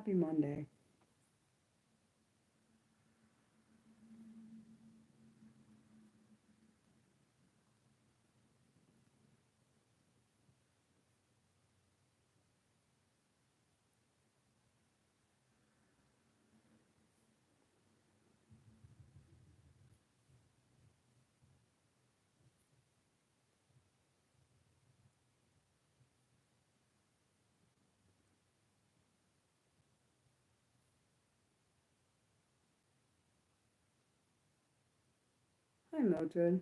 Happy Monday. Hi, Mildred.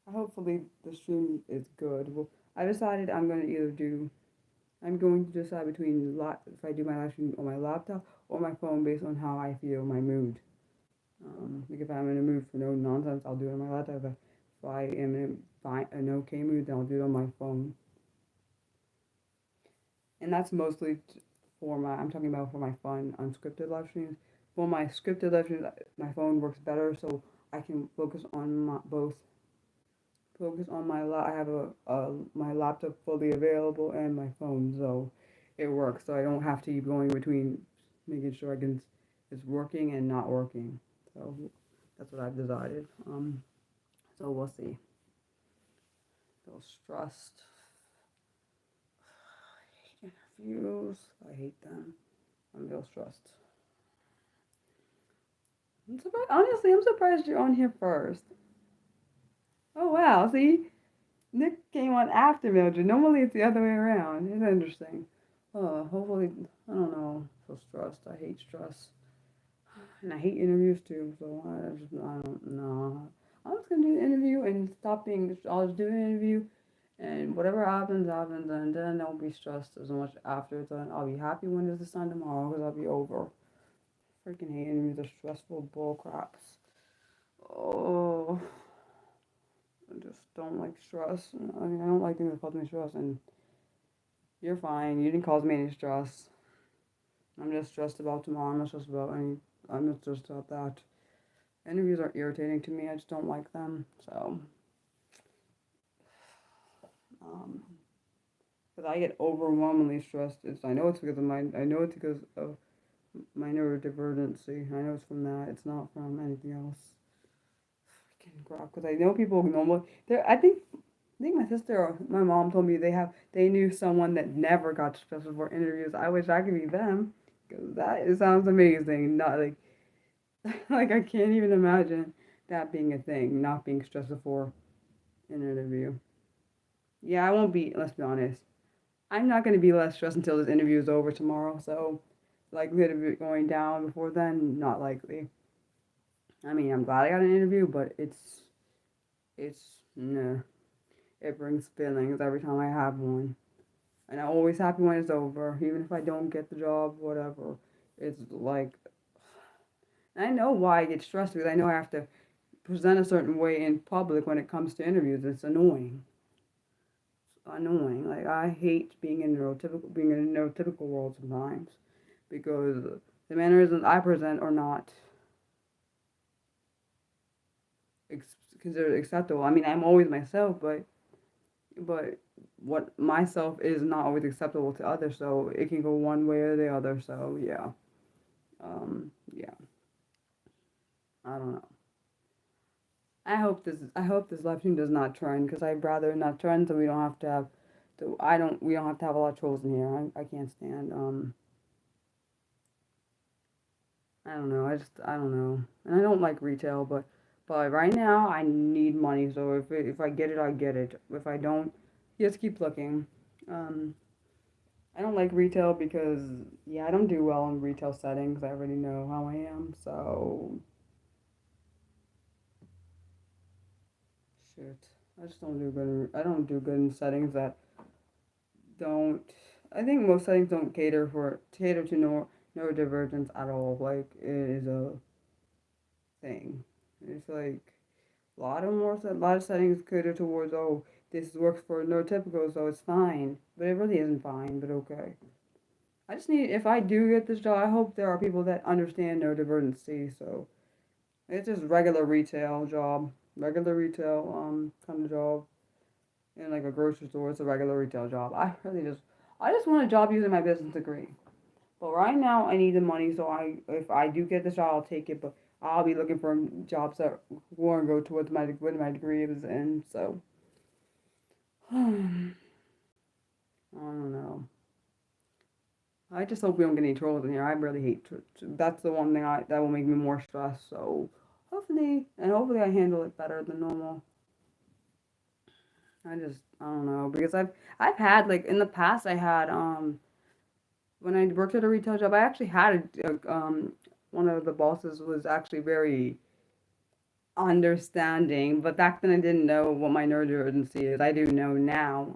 Hopefully the stream is good. Well, I decided I'm going to decide between if I do my live stream on my laptop or my phone based on how I feel, my mood. Like if I'm in a mood for no nonsense, I'll do it on my laptop. If I am in an okay mood, then I'll do it on my phone. And that's mostly I'm talking about for my fun unscripted live streams. For my scripted live streams, my phone works better, so I can focus on focus on I have my laptop fully available and my phone, so it works. So I don't have to keep going between making sure it's working and not working. So that's what I've decided. So we'll see. Feel stressed. Interviews. I hate them. I'm real stressed. I'm surprised. Honestly, I'm surprised you're on here first. Oh wow! See, Nick came on after Mildred. Normally it's the other way around. It's interesting. Hopefully, I don't know. I feel stressed. I hate stress. And I hate interviews too, so I don't know. I'm just gonna do the interview and stop being, I'll just do an interview and whatever happens, happens, and then I won't be stressed as much after it's done. I'll be happy when it's done tomorrow because I'll be over. Freaking hate interviews, are stressful bull craps. Oh, I just don't like stress. I mean, I don't like things that cause me stress, and you're fine. You didn't cause me any stress. I'm just stressed about tomorrow. I'm not stressed about any. I'm not stressed about that. Interviews are irritating to me. I just don't like them. So, um, because I get overwhelmingly stressed. I know it's because of my neurodivergency. I know it's from that. It's not from anything else. Freaking crap. Because I know people normally. I think my sister or my mom told me they knew someone that never got stressed before interviews. I wish I could be them. Because it sounds amazing. Not like like I can't even imagine that being a thing. Not being stressed before an interview. Yeah, I won't be. Let's be honest. I'm not going to be less stressed until this interview is over tomorrow. So, likelihood of it going down before then, not likely. I mean, I'm glad I got an interview, but it's no. It brings feelings every time I have one, and I'm always happy when it's over, even if I don't get the job, whatever. It's like I know why I get stressed because I know I have to present a certain way in public when it comes to interviews. It's annoying. Annoying. Like I hate being in a neurotypical world sometimes because the mannerisms I present are not considered acceptable. I mean, I'm always myself, but what myself is not always acceptable to others. So it can go one way or the other. So yeah, yeah. I don't know. I hope this live stream does not trend because I'd rather not trend so we don't have to have we don't have to have a lot of trolls in here. I can't stand I don't know. I don't know. And I don't like retail, but right now I need money. So if I get it, I get it. If I don't, just keep looking. Um, I don't like retail because yeah, I don't do well in retail settings. I already know how I am. So shit. I don't do good in settings that don't. I think most settings don't cater to neurodivergence at all. Like it is a thing. It's like a lot of settings cater towards this works for neurotypical, so it's fine. But it really isn't fine. But okay. I just need if I do get this job, I hope there are people that understand neurodivergency. So it's just regular retail kind of job in like a grocery store. It's a regular retail job. I just want a job using my business degree. But right now, I need the money, so if I do get this job, I'll take it. But I'll be looking for jobs that want to go towards what my degree is in. So I don't know. I just hope we don't get any trolls in here. I really hate. That's the one thing that will make me more stressed. So hopefully I handle it better than normal. I don't know because I've had like in the past I had when I worked at a retail job I actually had one of the bosses was actually very understanding, but back then I didn't know what my neurodivergency is. I do know now.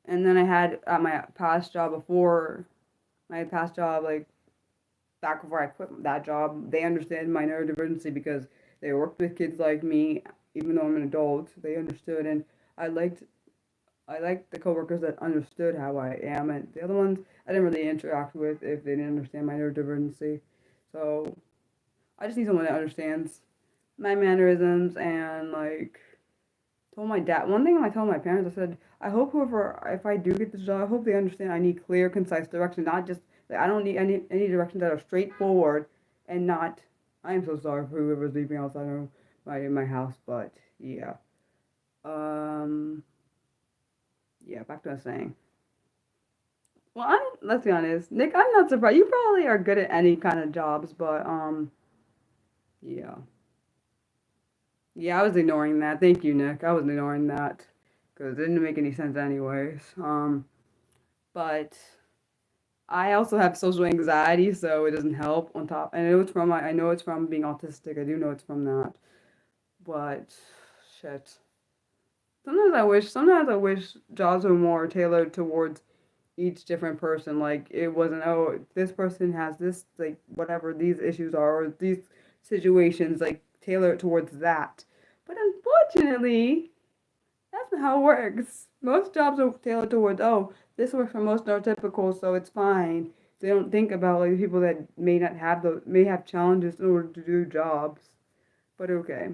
And then I had at my past job before my past job, like back before I quit that job, they understood my neurodivergency because they worked with kids like me, even though I'm an adult. They understood, and I liked I liked the coworkers that understood how I am, and the other ones I didn't really interact with if they didn't understand my neurodivergency. So I just need someone that understands my mannerisms and like told my dad one thing I told my parents I said I hope whoever if I do get this job I hope they understand I need clear concise direction not just like, I don't need any directions that are straightforward and not I am so sorry for whoever's leaving outside of my house but yeah um yeah back to what I was saying well let's be honest Nick I'm not surprised you probably are good at any kind of jobs but yeah. Yeah, I was ignoring that. Thank you, Nick. I was ignoring that because it didn't make any sense anyways. But I also have social anxiety, so it doesn't help on top. And I know it's from being autistic. I do know it's from that. But shit. Sometimes I wish jobs were more tailored towards each different person. Like it wasn't, oh, this person has this, like whatever these issues are, or these situations, like tailor it towards that. But unfortunately, that's not how it works. Most jobs are tailored towards, oh, this works for most neurotypical, so it's fine. They don't think about like people that may have challenges in order to do jobs. But okay,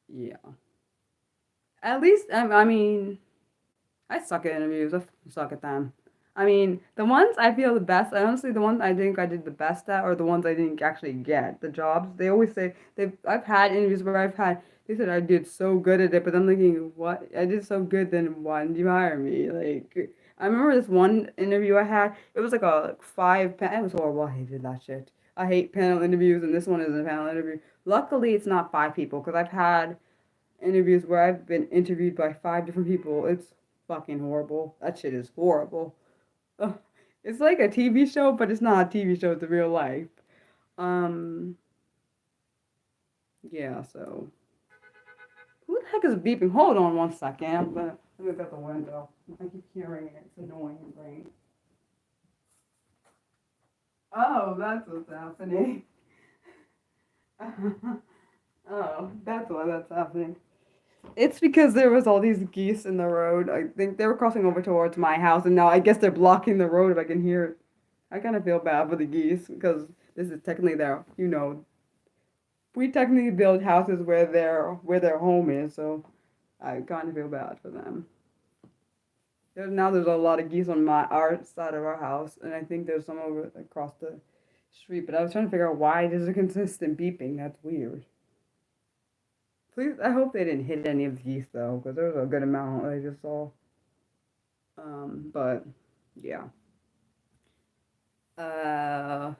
yeah. At least I mean, I suck at interviews. I suck at them. I mean, the ones I feel the best, honestly, the ones I think I did the best at are the ones I didn't actually get. The jobs, they always say I've had interviews where they said I did so good at it, but I'm thinking, what? I did so good, then why did you hire me? Like, I remember this one interview I had, it was like a it was horrible. I hated that shit. I hate panel interviews, and this one is a panel interview. Luckily, it's not five people, because I've had interviews where I've been interviewed by five different people. It's fucking horrible. That shit is horrible. Ugh. It's like a TV show, but it's not a TV show, it's a real life. Um, yeah, so who the heck is beeping? Hold on one second. Let me look out the window. I keep hearing it. It's annoying brain. Oh, that's what's happening. Oh, that's why that's happening. It's because there was all these geese in the road. I think they were crossing over towards my house, and now I guess they're blocking the road if I can hear it. I kind of feel bad for the geese because this is technically we technically build houses where their home is, so I kind of feel bad for them. There's a lot of geese on our side of our house, and I think there's some over across the street. But I was trying to figure out why there's a consistent beeping. That's weird. Please, I hope they didn't hit any of the geese though, because there was a good amount I just saw. But yeah. Uh,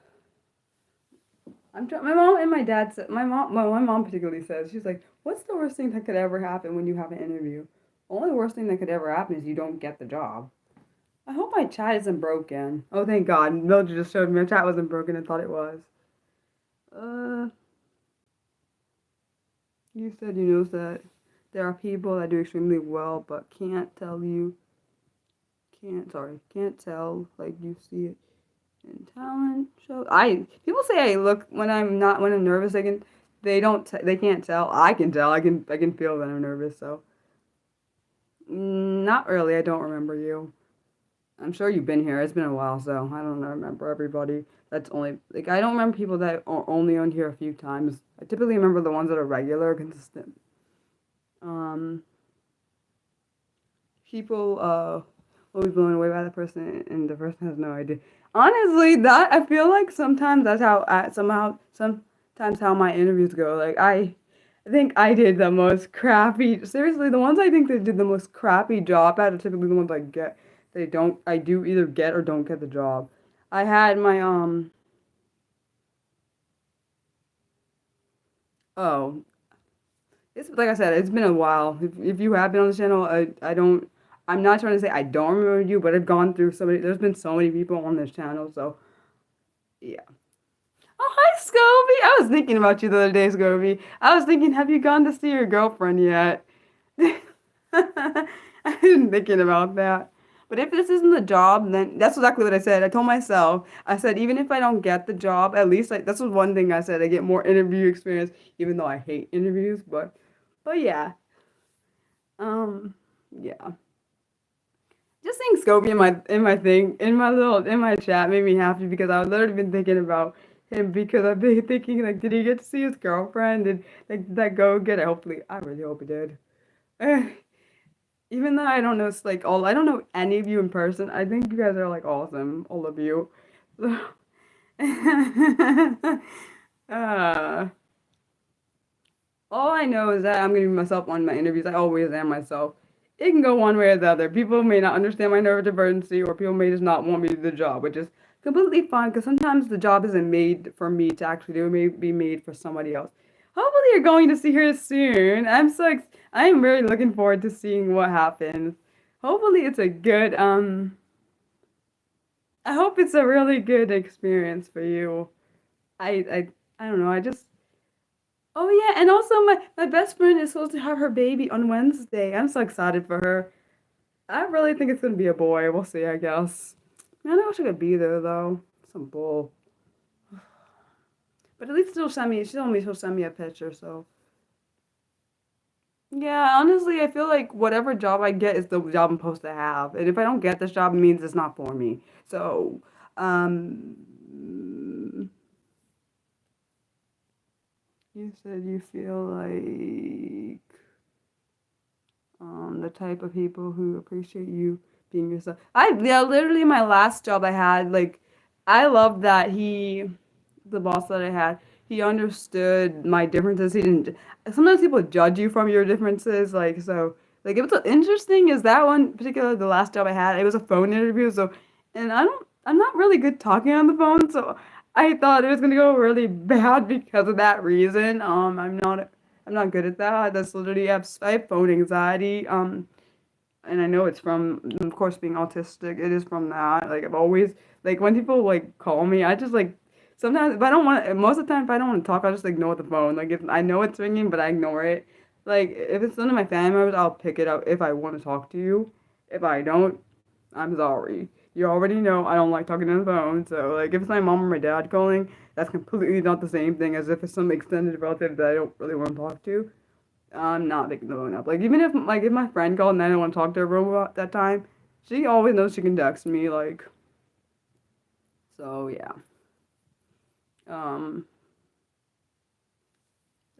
my mom and my dad said my mom particularly says she's like, "What's the worst thing that could ever happen when you have an interview? Only worst thing that could ever happen is you don't get the job." I hope my chat isn't broken. Oh, thank God. Mildred just showed me my chat wasn't broken. I thought it was. Uh, you said you know that there are people that do extremely well, but can't tell like you see it in talent show. People say I look when I'm nervous. They can't tell. I can tell. I can feel that I'm nervous. So not really. I don't remember you. I'm sure you've been here. It's been a while, so I don't remember everybody. That's only like I don't remember people that are only on here a few times. I typically remember the ones that are regular, consistent. Um, people will be blown away by the person, and the person has no idea. Honestly, that I feel like sometimes that's how sometimes how my interviews go. Like I think I did the most crappy. Seriously, the ones I think that did the most crappy job at are typically the ones I get. They don't. I do either get or don't get the job. I had my oh, it's like I said, it's been a while. If you have been on the channel, I don't. I'm not trying to say I don't remember you, but I've gone through so many. There's been so many people on this channel, so yeah. Oh, hi, Scobie. I was thinking about you the other day, Scobie. I was thinking, have you gone to see your girlfriend yet? I've been thinking about that. But if this isn't the job, then that's exactly what I said. I told myself, I said, even if I don't get the job, at least like that's was one thing I said. I get more interview experience, even though I hate interviews. But yeah, um, yeah. Just seeing Scobie in my thing in my chat made me happy because I've literally been thinking about him because I've been thinking like, did he get to see his girlfriend? Did that go get it? Hopefully, I really hope he did. Even though I don't know, it's like all I don't know any of you in person. I think you guys are like awesome, all of you. So, uh, all I know is that I'm gonna be myself on my interviews. I always am myself. It can go one way or the other. People may not understand my neurodivergency, or people may just not want me to do the job, which is completely fine because sometimes the job isn't made for me to actually do. It may be made for somebody else. Hopefully, you're going to see her soon. I am really looking forward to seeing what happens. Hopefully, it's a good I hope it's a really good experience for you. I I I don't know. I just Oh yeah, and also my best friend is supposed to have her baby on Wednesday. I'm so excited for her. I really think it's gonna be a boy. We'll see, I guess. Man, I wish I could be there though. Some bull. But at least she told me she'll send me a picture, so yeah, honestly, I feel like whatever job I get is the job I'm supposed to have. And if I don't get this job, it means it's not for me. So, um, you said you feel like the type of people who appreciate you being yourself. Yeah, literally my last job I had, like, I love that the boss that I had, he understood my differences. He didn't, sometimes people judge you from your differences, like, so, like, it was interesting is that one, particularly the last job I had, it was a phone interview, so, and I'm not really good talking on the phone, so I thought it was gonna go really bad because of that reason. I'm not good at that. That's literally I have phone anxiety. And I know it's from, of course, being autistic. It is from that. Like I've always like when people like call me, I just like sometimes if I don't want most of the time if I don't want to talk, I'll just ignore the phone. Like if I know it's ringing, but I ignore it. Like if it's one of my family members, I'll pick it up if I want to talk to you. If I don't, I'm sorry. You already know I don't like talking on the phone. So like if it's my mom or my dad calling, that's completely not the same thing as if it's some extended relative that I don't really want to talk to. I'm not picking the phone up. Like even if my friend called and I don't want to talk to her about that time, she always knows she can text me. Like so yeah. Um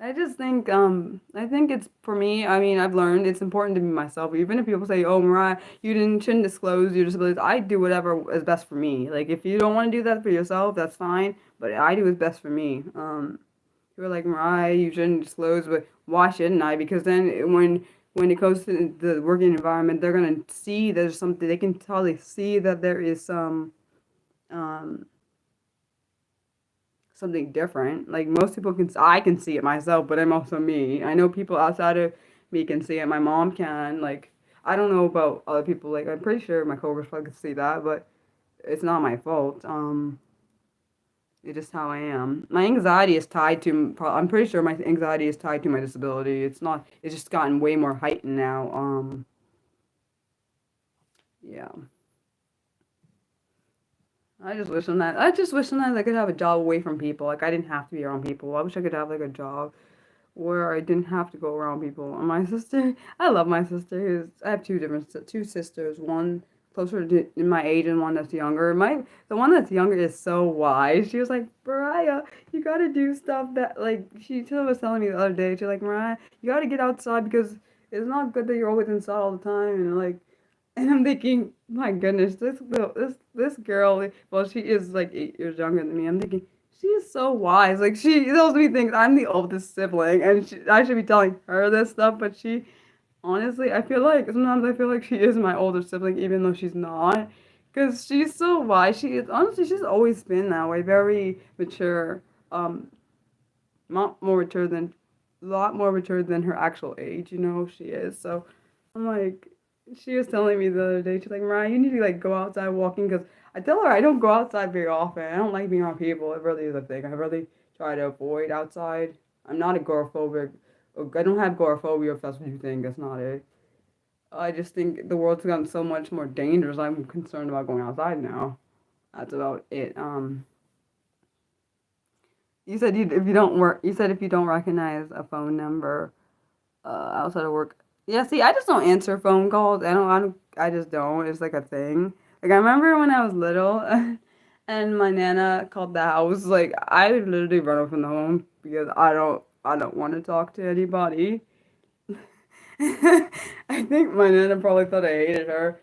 I think it's for me, I mean, I've learned it's important to be myself. Even if people say, "Oh, Mariah, you didn't shouldn't disclose your disabilities." I do whatever is best for me. Like if you don't want to do that for yourself, that's fine, but I do what's best for me. People are like, "Mariah, you shouldn't disclose," but why shouldn't I? Because then when it goes to the working environment, they're gonna see there's something they can totally see that there is um something different. Like most people can, I can see it myself, but I'm also me. I know people outside of me can see it. My mom can. Like I don't know about other people. Like I'm pretty sure my coworkers probably can see that, but it's not my fault. It's just how I am. My anxiety is tied to. I'm pretty sure my anxiety is tied to my disability. It's not. It's just gotten way more heightened now. Yeah. I just wish sometimes I could have a job away from people. Like I didn't have to be around people. I wish I could have like a job where I didn't have to go around people. And my sister, I love my sister. I have two sisters. One closer to in my age and one that's younger. The one that's younger is so wise. She was like, Mariah, you gotta do stuff that like was telling me the other day. She's like, Mariah, you gotta get outside because it's not good that you're always inside all the time. And like And I'm thinking, my goodness, this girl, well, she is like 8 years younger than me. I'm thinking, she is so wise. Like she tells me things. I'm the oldest sibling, and I should be telling her this stuff, but she, honestly, I feel like sometimes I feel like she is my older sibling, even though she's not, because she's so wise. She is honestly, she's always been that way, very mature. Not more mature than, a lot more mature than her actual age. She is. So I'm like, she was telling me the other day, she's like, Mariah, you need to like go outside walking because I tell her I don't go outside very often. I don't like being around people. It really is a thing. I really try to avoid outside. I'm not agoraphobic. I don't have agoraphobia if that's what you think. That's not it. I just think the world's gotten so much more dangerous. I'm concerned about going outside now. That's about it. You said if you don't work, you said if you don't recognize a phone number, outside of work. Yeah, see, I just don't answer phone calls. I just don't. It's like a thing. Like I remember when I was little, and my nana called the house. Like I would literally run away from the home because I don't want to talk to anybody. I think my nana probably thought I hated her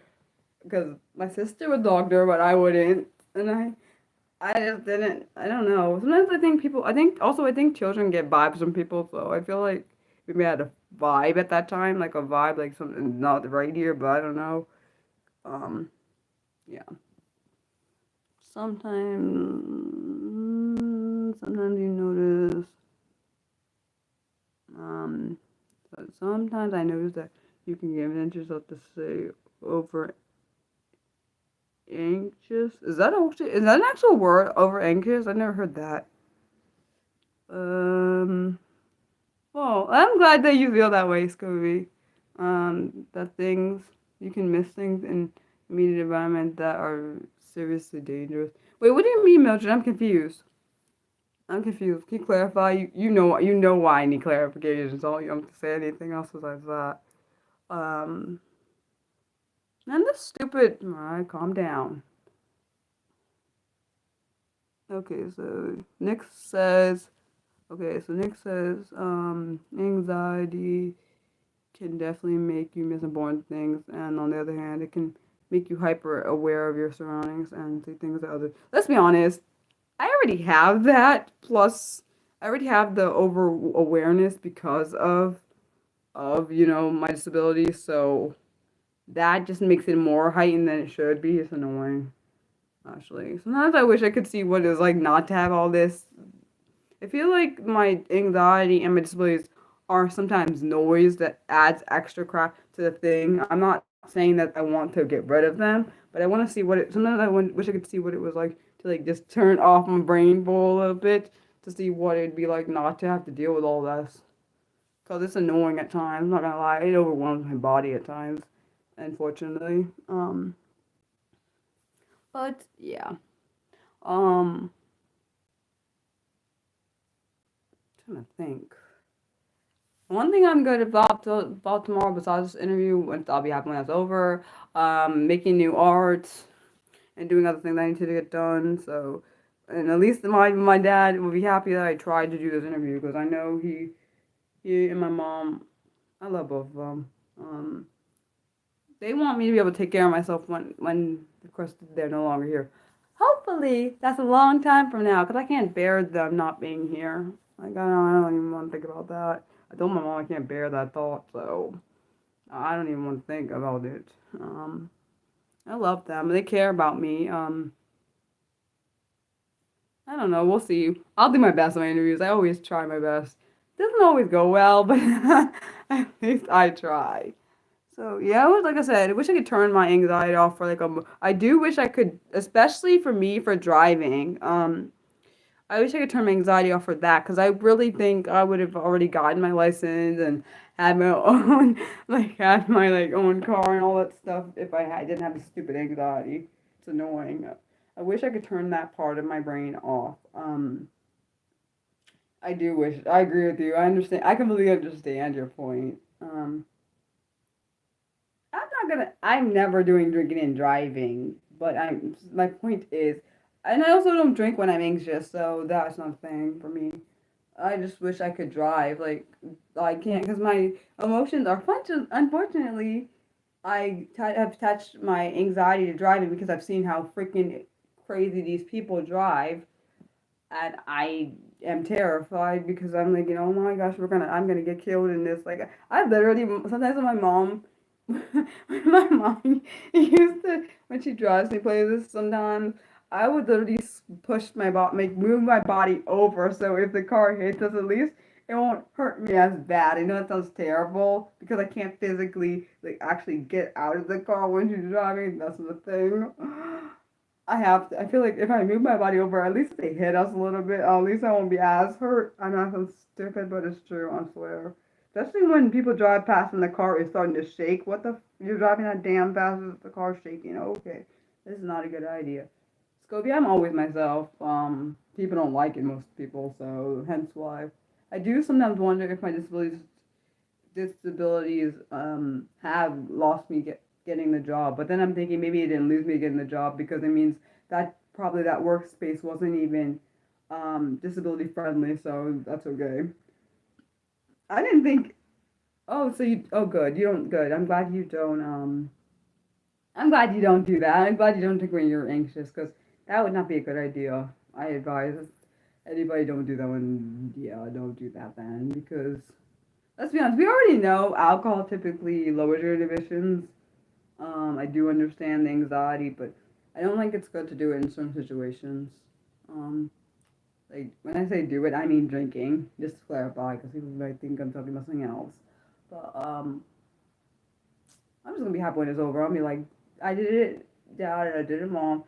because my sister would talk to her, but I wouldn't, and I just didn't. I don't know. Sometimes I think people. I think children get vibes from people. So I feel like maybe I had a vibe at that time, like a vibe, like something not right here, but I don't know. Um, yeah. Sometimes you notice. Um, sometimes I notice that you can get yourself to say over anxious. Is that an actual word? Over anxious? I never heard that. Um. Well, I'm glad that you feel that way, Scooby. That things you can miss things in immediate environment that are seriously dangerous. Wait, what do you mean, Mildred? I'm confused. I'm confused. Can you clarify? You know why I need clarification. So you don't have to say anything else besides that. Um, and this stupid. All right, calm down. Okay, so Nick says. Okay, so Nick says, anxiety can definitely make you miss important things, and on the other hand, it can make you hyper aware of your surroundings and see things that others. Let's be honest, I already have that. Plus, I already have the over awareness because of my disability. So that just makes it more heightened than it should be. It's annoying, actually. Sometimes I wish I could see what it's like not to have all this. I feel like my anxiety and my disabilities are sometimes noise that adds extra crap to the thing. I'm not saying that I want to get rid of them, but I want to see what it. Sometimes wish I could see what it was like to like just turn off my brain for a little bit to see what it'd be like not to have to deal with all this. Cause it's annoying at times. I'm not gonna lie, it overwhelms my body at times, unfortunately. But yeah. Um, trying to think. One thing I'm good about tomorrow, besides this interview, once I'll be happy when that's over, making new art and doing other things I need to get done. So, and at least my dad will be happy that I tried to do this interview because I know he and my mom, I love both of them. They want me to be able to take care of myself when of course they're no longer here. Hopefully, that's a long time from now because I can't bear them not being here. Like I don't even want to think about that. I told my mom I can't bear that thought, so I don't even want to think about it. Um, I love them. They care about me. I don't know. We'll see. I'll do my best on my interviews. I always try my best. Doesn't always go well, but at least I try. So yeah, like I said, I wish I could turn my anxiety off for like I do wish I could, especially for me for driving. I wish I could turn my anxiety off for that because I really think I would have already gotten my license and had my own, like, had my like own car and all that stuff if didn't have the stupid anxiety. It's annoying. I wish I could turn that part of my brain off. I do wish. I agree with you. I understand. I completely understand your point. I'm never doing drinking and driving, but my point is, and I also don't drink when I'm anxious, so that's not a thing for me. I just wish I could drive. Like, I can't because my emotions are unfortunately, have attached my anxiety to driving because I've seen how freaking crazy these people drive, and I am terrified because I'm like, oh my gosh, I'm gonna get killed in this. Like, I literally sometimes when my mom, when my mom used to when she drives me places, sometimes I would literally push my body, move my body over, so if the car hits us, at least it won't hurt me as bad. I know it sounds terrible because I can't physically like actually get out of the car when she's driving. That's the thing. I have to. I feel like if I move my body over, at least if they hit us a little bit, at least I won't be as hurt. I know that sounds stupid, but it's true. I swear. Especially when people drive past and the car is starting to shake. What the? You're driving that damn fast, the car's shaking. Okay, this is not a good idea. Scobie, I'm always myself. People don't like it, most people, so hence why. I do sometimes wonder if my disabilities have lost me getting the job. But then I'm thinking maybe it didn't lose me getting the job because it means that probably that workspace wasn't even disability friendly, so that's okay. I didn't think. Oh, so you. Oh, good. You don't. Good. I'm glad you don't. I'm glad you don't do that. I'm glad you don't think when you're anxious because that would not be a good idea. I advise anybody don't do that when. Yeah, don't do that then because let's be honest. We already know alcohol typically lowers your inhibitions. I do understand the anxiety, but I don't think it's good to do it in certain situations. Um, like when I say do it, I mean drinking. Just to clarify, because people might think I'm talking about something else. But I'm just gonna be happy when it's over. I'll be like, I did it, Dad. I did it, Mom.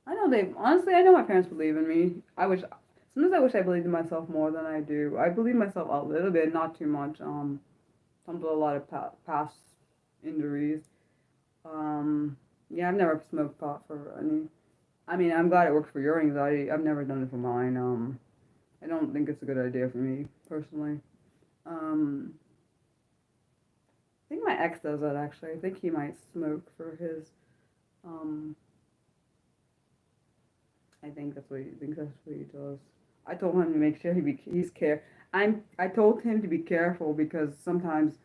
I know they honestly. I know my parents believe in me. I wish sometimes I wish I believed in myself more than I do. I believe myself a little bit, not too much. Comes with a lot of past injuries. Um, yeah, I've never smoked pot for any. I mean, I'm glad it works for your anxiety. I've never done it for mine. I don't think it's a good idea for me personally. Um, I think my ex does that actually. I think he might smoke for his. Um, I think that's what he thinks. That's what he does. I told him to make sure he's care. I told him to be careful because sometimes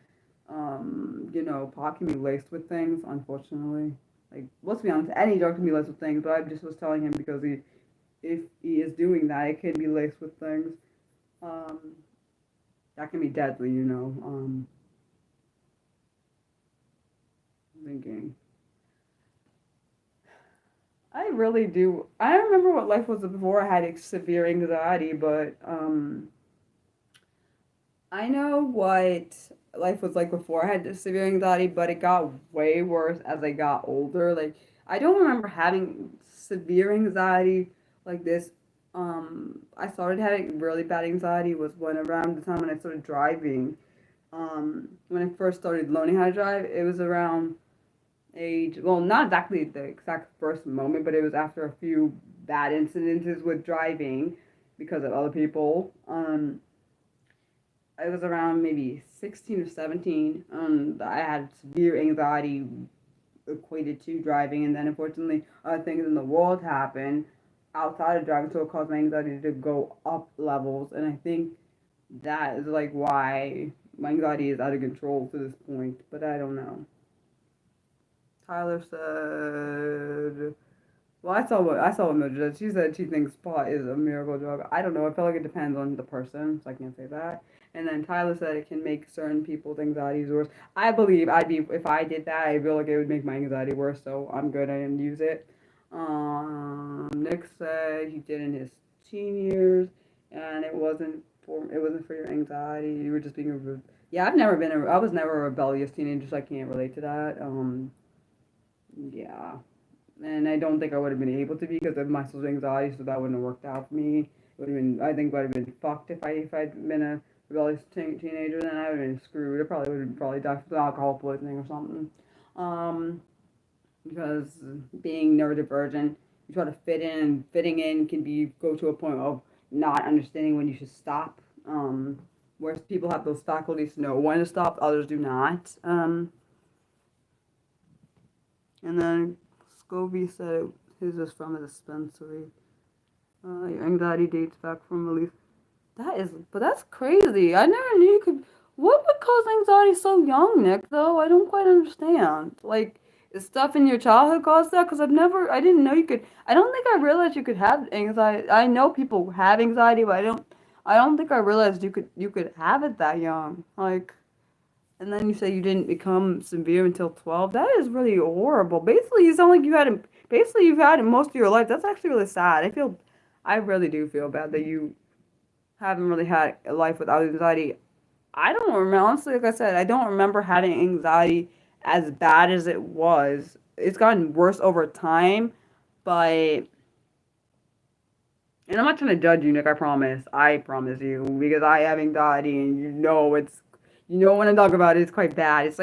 pot can be laced with things, unfortunately. Like, let's be honest, any drug can be laced with things, but I just was telling him because if he is doing that, it can be laced with things. Um, that can be deadly. Thinking. I really do. I don't remember what life was before I had severe anxiety, but I know what life was like before I had the severe anxiety, but it got way worse as I got older. Like, I don't remember having severe anxiety like this. I started having really bad anxiety was when around the time when I started driving. When I first started learning how to drive, it was around age, well, not exactly the exact first moment, but it was after a few bad incidences with driving because of other people. I was around maybe 16 or 17. I had severe anxiety equated to driving, and then unfortunately, other things in the world happened outside of driving, so it caused my anxiety to go up levels. And I think that is like why my anxiety is out of control to this point, but I don't know. Tyler said, well, I saw what Mildred said. She said she thinks pot is a miracle drug. I don't know. I feel like it depends on the person, so I can't say that. And then Tyler said it can make certain people's anxieties worse. I believe I'd be if I did that. I feel like it would make my anxiety worse. So I'm good. I didn't use it. Nick said he did in his teen years, and it wasn't for your anxiety. You were just being a yeah. I was never a rebellious teenager, so I can't relate to that. Yeah. And I don't think I would have been able to be because of my social anxiety, so that wouldn't have worked out for me. It would have been, I think, would have been fucked if I'd been a rebellious teenager. Then I would have been screwed. I probably would have probably died from alcohol poisoning or something. Um, because being neurodivergent, you try to fit in, and fitting in can be go to a point of not understanding when you should stop. Whereas people have those faculties to know when to stop, others do not. And then Scobie said his is from a dispensary. Your anxiety dates back from release. But that's crazy. I never knew you could. What would cause anxiety so young, Nick, though? I don't quite understand. Like, is stuff in your childhood cause that? Because I didn't know you could, I don't think I realized you could have anxiety. I know people have anxiety, but I don't think I realized you could have it that young. Like, and then you say you didn't become severe until 12. That is really horrible. Basically, you sound like basically you've had it most of your life. That's actually really sad. I really do feel bad that you haven't really had a life without anxiety. I don't remember, honestly, like I said, I don't remember having anxiety as bad as it was. It's gotten worse over time, but, and I'm not trying to judge you, Nick, I promise you, because I have anxiety and when I talk about it, it's quite bad.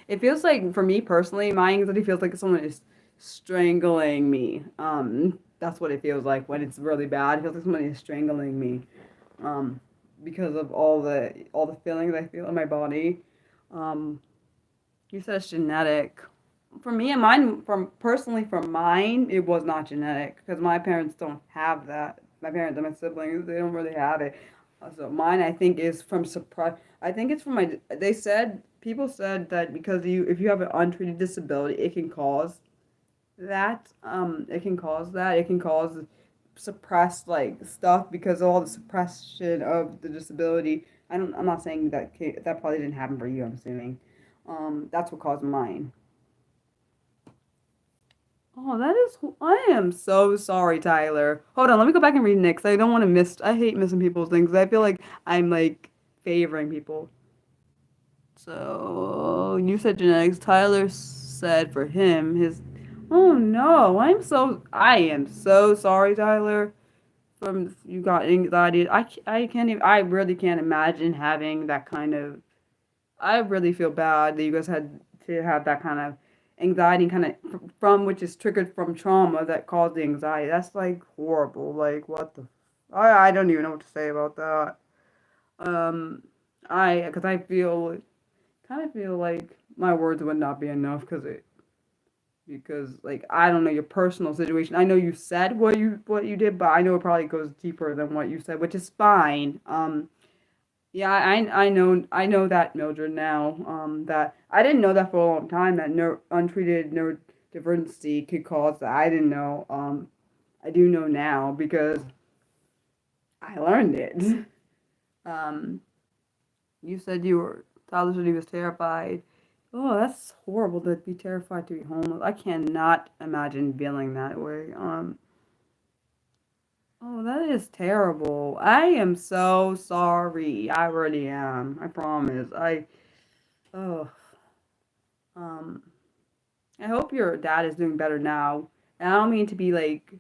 It feels like, for me personally, my anxiety feels like someone is strangling me. That's what it feels like when it's really bad. It feels like someone is strangling me. Um, because of all the feelings I feel in my body. Um, you said it's genetic. For me and mine, from mine, it was not genetic because my parents don't have that. My parents and my siblings, they don't really have it. So mine, I think, is from surprise. I think it's from my. People said that because if you have an untreated disability, it can cause that. It can cause suppressed like stuff because of all the suppression of the disability. I'm not saying that probably didn't happen for you. I'm assuming. That's what caused mine. Oh, that is. I am so sorry, Tyler. Hold on, let me go back and read Nick's. I don't want to miss. I hate missing people's things. I feel like I'm like favoring people. So you said genetics. Tyler said for him his. Oh no, I am so sorry, Tyler. From you got anxiety. I can't even. I really can't imagine having that kind of. I really feel bad that you guys had to have that kind of anxiety, kind of from which is triggered from trauma that caused the anxiety. That's like horrible. Like what the. I don't even know what to say about that. Um, because I feel kind of feel like my words would not be enough because like I don't know your personal situation. I know you said what you did, but I know it probably goes deeper than what you said, which is fine. Yeah, I know that, Mildred, now. That I didn't know that for a long time that untreated neurodivergency could cause that. I didn't know. I do know now because I learned it. Um, you said Tyler said he was terrified. Oh, that's horrible to be terrified to be homeless. I cannot imagine feeling that way. Oh, that is terrible. I am so sorry. I really am. I promise. Oh, um, I hope your dad is doing better now. And I don't mean to be like,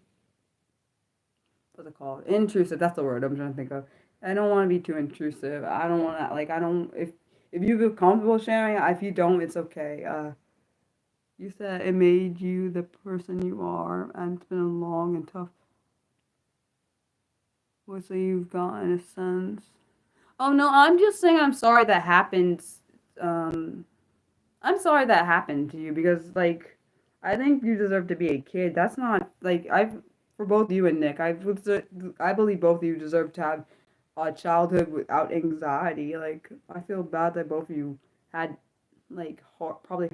what's it called? Intrusive. That's the word I'm trying to think of. I don't want to be too intrusive. I don't want to, like, I don't, if you feel comfortable sharing, if you don't, it's okay. You said it made you the person you are, and it's been a long and tough. Well, so you've gotten a sense. Oh no, I'm just saying I'm sorry that happened. Um, I'm sorry that happened to you because like I think you deserve to be a kid. That's not like I've for both you and Nick. I believe both of you deserve to have a childhood without anxiety. Like I feel bad that both of you had like probably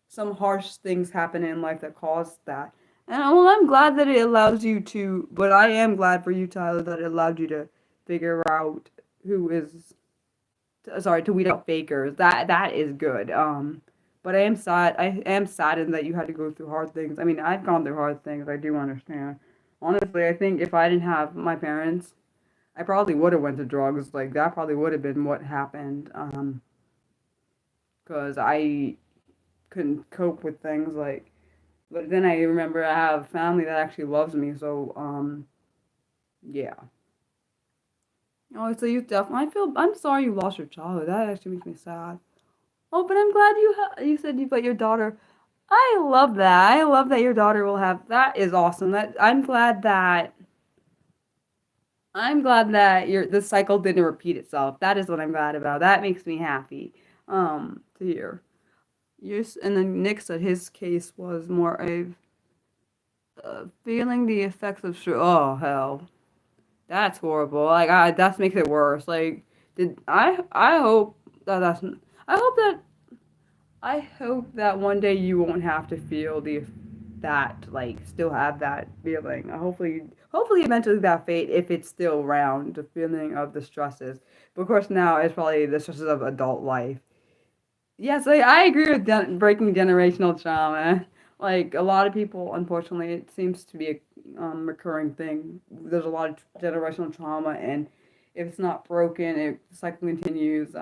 some harsh things happen in life that caused that. And well, I'm glad that it allows you to. But I am glad for you, Tyler, that it allowed you to figure out who is sorry to weed out fakers. That is good. But I am sad. I am saddened that you had to go through hard things. I mean, I've gone through hard things. I do understand. Honestly, I think if I didn't have my parents, I probably would have went to drugs. Like that probably would have been what happened. Because I couldn't cope with things like. But then I remember I have a family that actually loves me. So yeah. Oh, so you definitely. I'm sorry you lost your childhood. That actually makes me sad. Oh, but I'm glad you said you but your daughter. I love that. I love that your daughter will have. That is awesome. I'm glad that your the cycle didn't repeat itself. That is what I'm glad about. That makes me happy. To hear. Yes, and then Nick said his case was more of feeling the effects of oh hell. That's horrible. Like that makes it worse. Like I hope that's. I hope that I hope that one day you won't have to feel that like still have that feeling. Hopefully eventually that fate, if it's still around, the feeling of the stresses. But of course now it's probably the stresses of adult life. Yes, I agree with breaking generational trauma. Like a lot of people, unfortunately, it seems to be a recurring thing. There's a lot of generational trauma, and if it's not broken, it the cycle continues.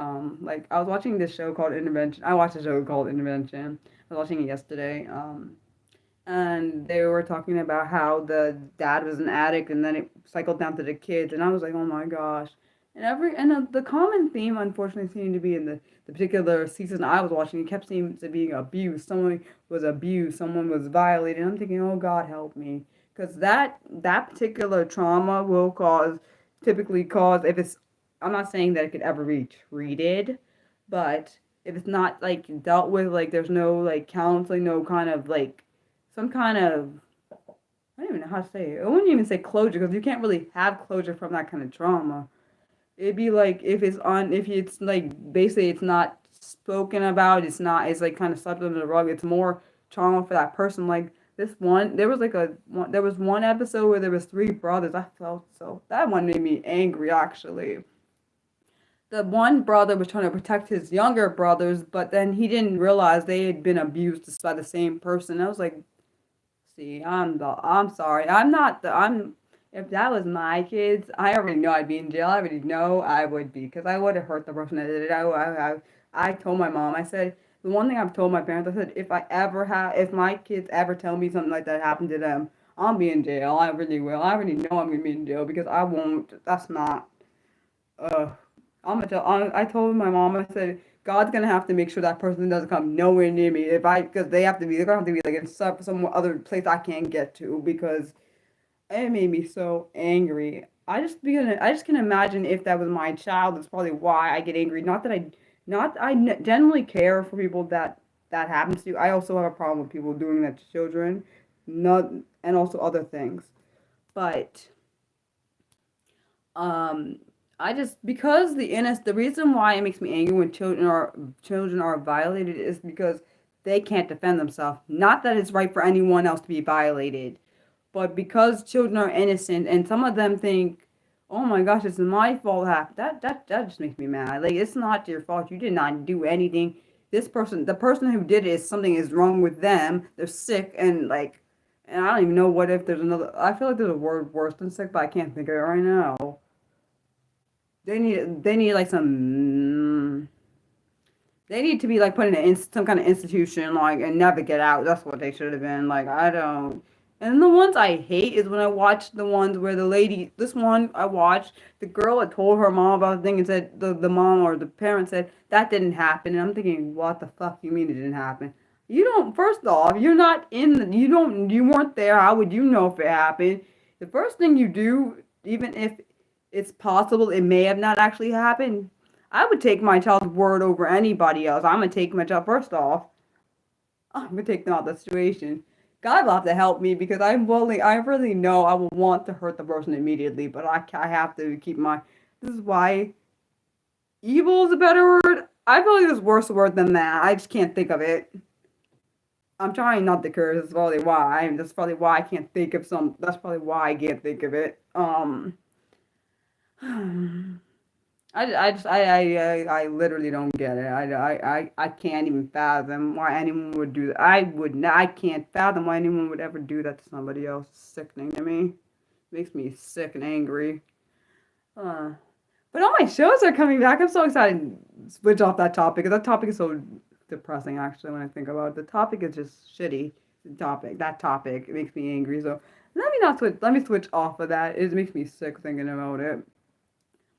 Like I was watching this show called Intervention. I watched a show called Intervention. I was watching it yesterday. And they were talking about how the dad was an addict, and then it cycled down to the kids, and I was like, oh my gosh. The common theme, unfortunately, seemed to be in the particular season I was watching. It kept seeming to being abused. Someone was abused. Someone was violated. And I'm thinking, oh God, help me, because that particular trauma will typically cause if it's. I'm not saying that it could ever be treated, but if it's not like dealt with, like there's no like counseling, no kind of like some kind of I don't even know how to say it. I wouldn't even say closure because you can't really have closure from that kind of trauma. It'd be like if it's like basically it's not spoken about, it's like kind of swept under the rug. It's more trauma for that person. Like there was one episode where there was three brothers. I felt so that one made me angry actually. The one brother was trying to protect his younger brothers, but then he didn't realize they had been abused by the same person. I was like, see, I'm sorry. I'm not the, I'm, if that was my kids, I already know I'd be in jail. I already know I would be, because I would have hurt the person that did it. I told my mom, I said, the one thing I've told my parents, I said, if my kids ever tell me something like that happened to them, I'll be in jail. I really will. I already know I'm gonna be in jail because I won't, that's not, uh, I told my mom, I said, God's gonna have to make sure that person doesn't come nowhere near me because they're gonna have to be like in some other place I can't get to because it made me so angry. I just can imagine if that was my child. That's probably why I get angry. Generally care for people that happens to. I also have a problem with people doing that to children, not and also other things. But um, I just because the reason why it makes me angry when children are violated is because they can't defend themselves. Not that it's right for anyone else to be violated, but because children are innocent and some of them think, "Oh my gosh, it's my fault." That just makes me mad. Like it's not your fault. You did not do anything. The person who did it, something is wrong with them. They're sick and like, and I don't even know what if there's another. I feel like there's a word worse than sick, but I can't think of it right now. They need like some. They need to be like put in some kind of institution, like and never get out. That's what they should have been. Like I don't. And the ones I hate is when I watch the ones where this one I watched, the girl had told her mom about the thing and said the mom or the parent said that didn't happen. And I'm thinking, what the fuck you mean it didn't happen? You don't. First off, you're not in. You don't. You weren't there. How would you know if it happened? The first thing you do, even if it's possible it may have not actually happened. I would take my child's word over anybody else. I'm gonna take my child first off. I'm gonna take them out of the situation. God will have to help me because I really know I will want to hurt the person immediately, but I have to keep my. This is why evil is a better word. I feel like there's worse word than that. I just can't think of it. I'm trying not to curse. That's probably why. That's probably why I can't think of some. That's probably why I can't think of it. I literally don't get it. I can't even fathom why anyone would do that. I can't fathom why anyone would ever do that to somebody else. It's sickening to me. Makes me sick and angry. Uh, but all my shows are coming back. I'm so excited to switch off that topic. 'Cause that topic is so depressing, actually, when I think about it. The topic is just shitty. That topic, it makes me angry. So let me switch off of that. It makes me sick thinking about it.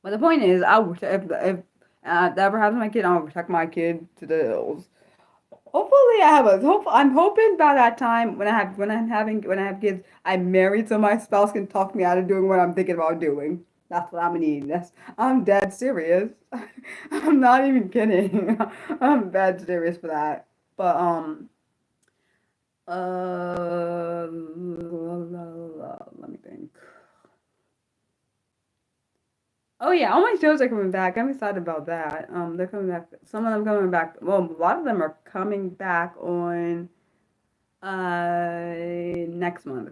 But the point is, I wish if that ever happens to my kid, I'll protect my kid to the hills. Hopefully, I have a hope. I'm hoping by that time when I have kids, I'm married, so my spouse can talk me out of doing what I'm thinking about doing. That's what I'm gonna need. I'm dead serious. I'm not even kidding. I'm dead serious for that. But let me think. Oh yeah, all my shows are coming back. I'm excited about that. They're coming back. Some of them coming back. Well, a lot of them are coming back on next month.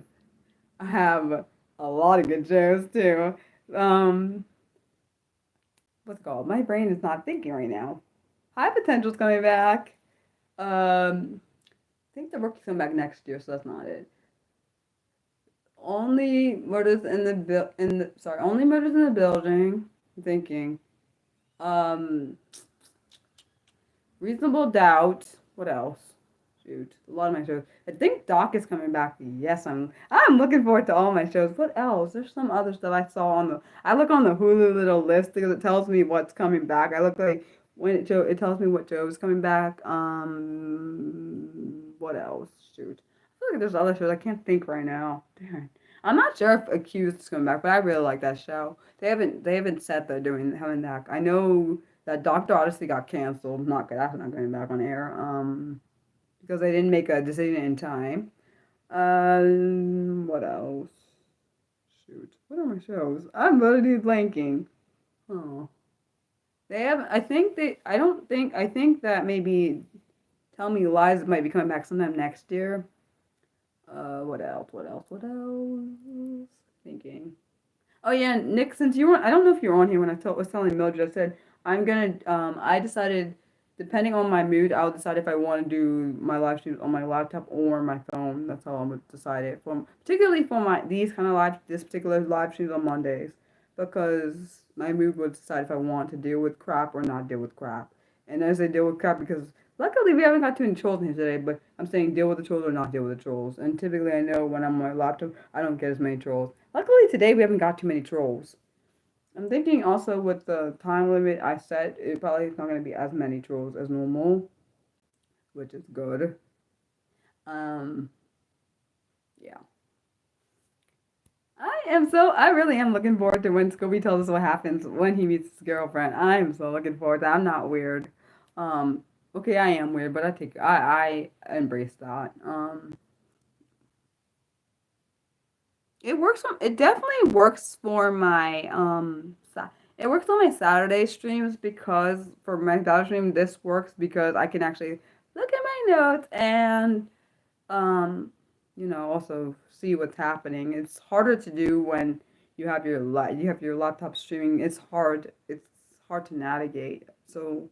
I have a lot of good shows too. Um, what's it called? My brain is not thinking right now. High Potential's coming back. I think the Rookie's coming back next year, so that's not it. Only murders in the only murders in the building. I'm thinking. Um, Reasonable Doubt. What else? Shoot, a lot of my shows. I think Doc is coming back. Yes, I'm looking forward to all my shows. What else? There's some other stuff I saw on the. I look on the Hulu little list because it tells me what's coming back. I look like when it tells me what show is coming back. What else? Shoot, I feel like there's other shows I can't think right now. Darn. I'm not sure if Accused is coming back, but I really like that show. They haven't said they're doing coming back. I know that Doctor Odyssey got canceled. Not good. That's not going back on air. Because they didn't make a decision in time. What else? Shoot, what are my shows? I'm literally blanking. Oh, they have. I think they. I don't think. I think that maybe Tell Me Lies might be coming back sometime next year. What else? What else? What else? Thinking. Oh yeah, Nick. Since you were, I don't know if you were on here when was telling Mildred. I said I'm gonna. I decided, depending on my mood, I'll decide if I want to do my live streams on my laptop or my phone. That's how I'm gonna decide it. Particularly for this particular live streams on Mondays, because my mood will decide if I want to deal with crap or not deal with crap. And as I deal with crap, because luckily we haven't got too many trolls in here today, but I'm saying deal with the trolls or not deal with the trolls. And typically I know when I'm on my laptop, I don't get as many trolls. Luckily today we haven't got too many trolls. I'm thinking also with the time limit I set, it probably is not going to be as many trolls as normal, which is good. Um, yeah. I really am looking forward to when Scooby tells us what happens when he meets his girlfriend. I am so looking forward to that. I'm not weird. Um, okay, I am weird, but I embrace that. It definitely works for my it works on my Saturday streams, because for my Saturday stream this works because I can actually look at my notes and um also see what's happening. It's harder to do when you have your laptop streaming. It's hard to navigate. So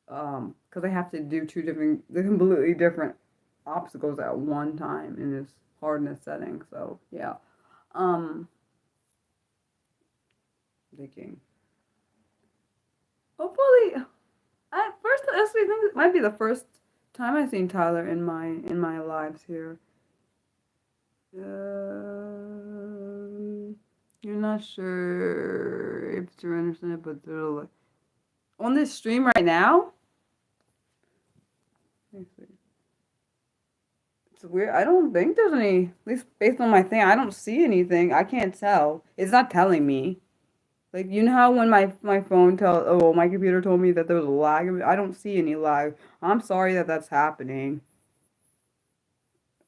because I have to do completely different obstacles at one time in this hardness setting. So yeah. Um, Thinking. Hopefully, I first actually think it might be the first time I've seen Tyler in my lives here. You're not sure if you're interested, but they're on this stream right now. Let me see. It's weird. I don't think there's any, at least based on my thing, I don't see anything. I can't tell. It's not telling me. Like, you know how when my phone my computer told me that there was a lag? I don't see any lag. I'm sorry that that's happening.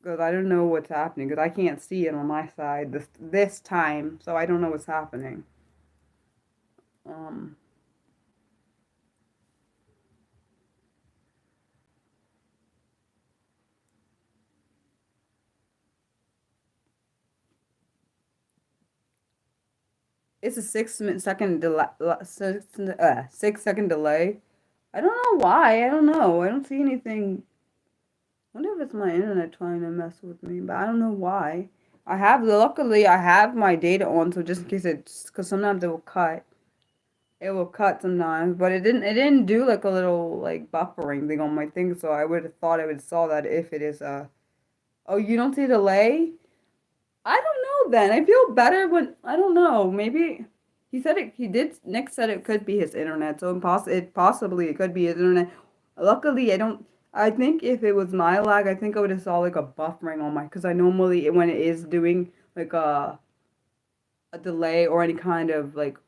Because I don't know what's happening. Because I can't see it on my side this time. So I don't know what's happening. Um, it's a 6 second delay. 6 second delay. I don't know why. I don't know. I don't see anything. I wonder if it's my internet trying to mess with me, but I don't know why. Luckily, I have my data on, so just in case because sometimes it will cut. It will cut sometimes, but it didn't do like a little like buffering thing on my thing, so I would have thought I would saw that if it is oh, you don't see delay? I don't know then. I feel better when I don't know. Maybe Nick said it could be his internet, so possibly it could be his internet. Luckily, I think if it was my lag, I think I would have saw like a buffering on because I normally when it is doing like a delay or any kind of like,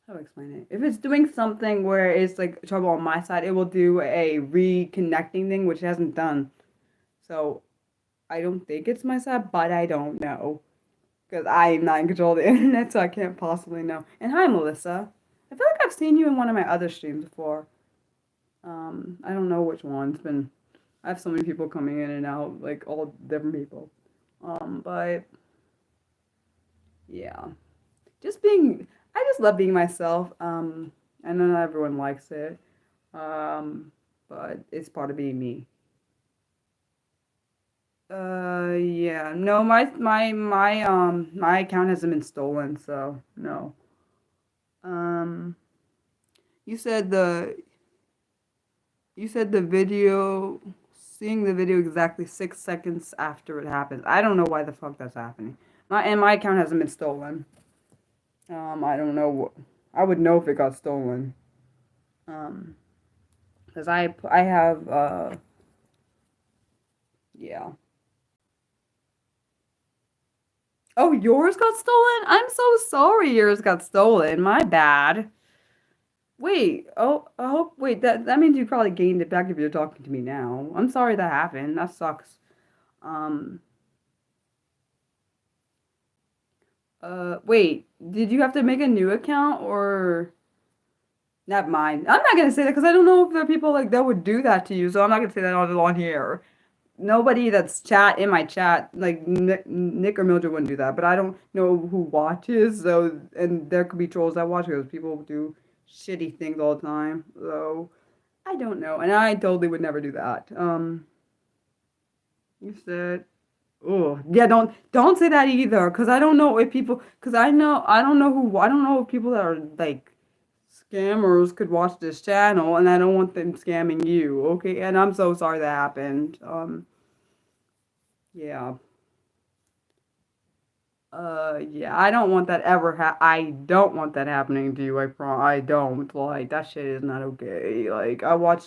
how do I explain it? If it's doing something where it's like trouble on my side, it will do a reconnecting thing, which it hasn't done. So I don't think it's my side, but I don't know. because I am not in control of the internet, so I can't possibly know. And hi, Melissa. I feel like I've seen you in one of my other streams before. I don't know which one. It's been I have so many people coming in and out, like all different people. But yeah, I just love being myself. I know not everyone likes it. Um, but it's part of being me. Yeah. No, my account hasn't been stolen, so no. Um, you said the you said the video, seeing the video exactly 6 seconds after it happens. I don't know why the fuck that's happening. My account hasn't been stolen. I don't know what. I would know if it got stolen. Um, because I have yeah. Oh, yours got stolen? I'm so sorry yours got stolen. My bad. Wait, oh, I hope, wait, that means you probably gained it back if you're talking to me now. I'm sorry that happened. That sucks. Um, wait, did you have to make a new account or not mine? I'm not gonna say that because I don't know if there are people like that would do that to you, so I'm not gonna say that on here. Nobody that's chat in my chat, like Nick or Mildred wouldn't do that, but I don't know who watches, so, and there could be trolls that watch because people do shitty things all the time, so I don't know, and I totally would never do that. You said, oh yeah, don't say that either, because I don't know if people, because I don't know if people that are like scammers could watch this channel, and I don't want them scamming you, okay? And I'm so sorry that happened. Yeah. Yeah, I don't want that I don't want that happening to you. I don't. Like, that shit is not okay. Like, I watch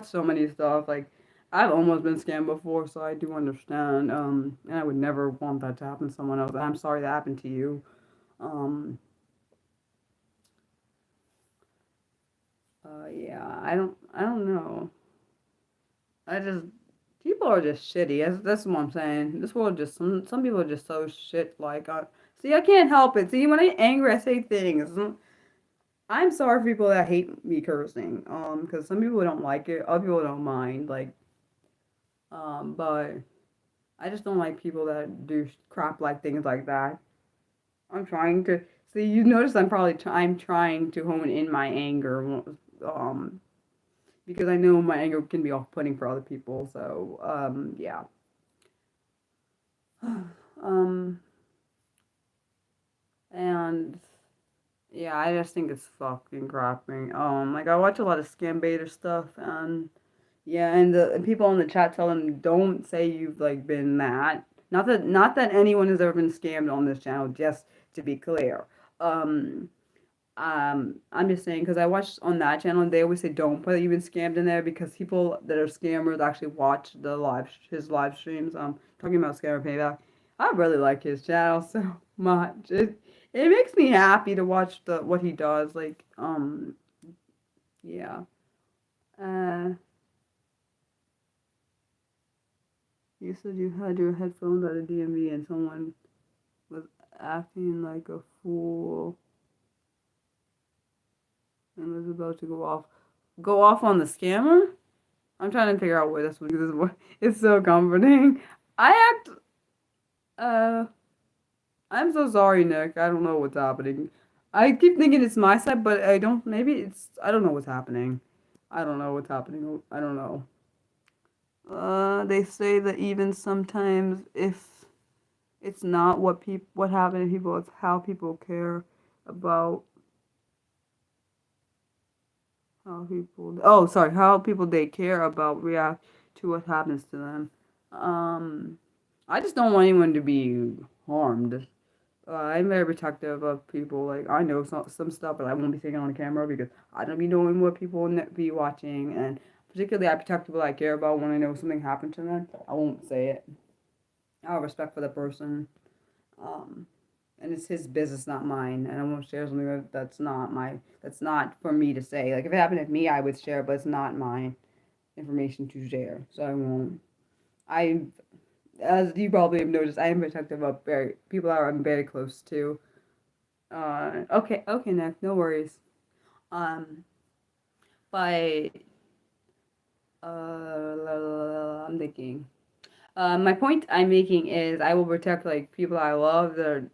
so many stuff. Like, I've almost been scammed before, so I do understand. And I would never want that to happen to someone else. I'm sorry that happened to you. Um, yeah, I don't know. I just, people are just shitty. That's what I'm saying. This world just, some people are just so shit. Like, see, I can't help it. See, when I get angry, I say things. I'm sorry for people that hate me cursing. Because some people don't like it, other people don't mind. Like, but I just don't like people that do crap like things like that. I'm trying to see. You notice I'm trying to hone in my anger. Um, because I know my anger can be off-putting for other people. So, yeah. um, and yeah, I just think it's fucking crapping. Like I watch a lot of scam baiter stuff, and yeah, and the people in the chat tell them don't say you've like been that. Not that anyone has ever been scammed on this channel. Just to be clear. Um, I'm just saying because I watched on that channel and they always say don't put you've been scammed in there because people that are scammers actually watch his live streams. Talking about scammer payback. I really like his channel so much. It makes me happy to watch the what he does. Like yeah. Uh, you said you had your headphones at a DMV and someone was acting like a fool and was about to go off on the scammer. I'm trying to figure out where this one because it's so comforting. I act. Uh, I'm so sorry, Nick. I don't know what's happening. I keep thinking it's my side, but I don't. Maybe it's. I don't know what's happening. I don't know what's happening. I don't know. They say that even sometimes if it's not what happened to people, it's how people care about how people. Oh, sorry, how people they care about react to what happens to them. Um, I just don't want anyone to be harmed. I'm very protective of people. Like I know some stuff, but I won't be saying it on camera because I don't be knowing what people will be watching, and particularly I protect people I care about. When I know something happened to them, I won't say it. I have respect for the person, um, and it's his business, not mine. And I won't share something that's not for me to say. Like if it happened to me, I would share, but it's not my information to share, so I won't. I as you probably have noticed, I am protective of people that I'm very close to. Okay, Nick, no worries. Um, but I'm thinking. My point I'm making is I will protect like people I love that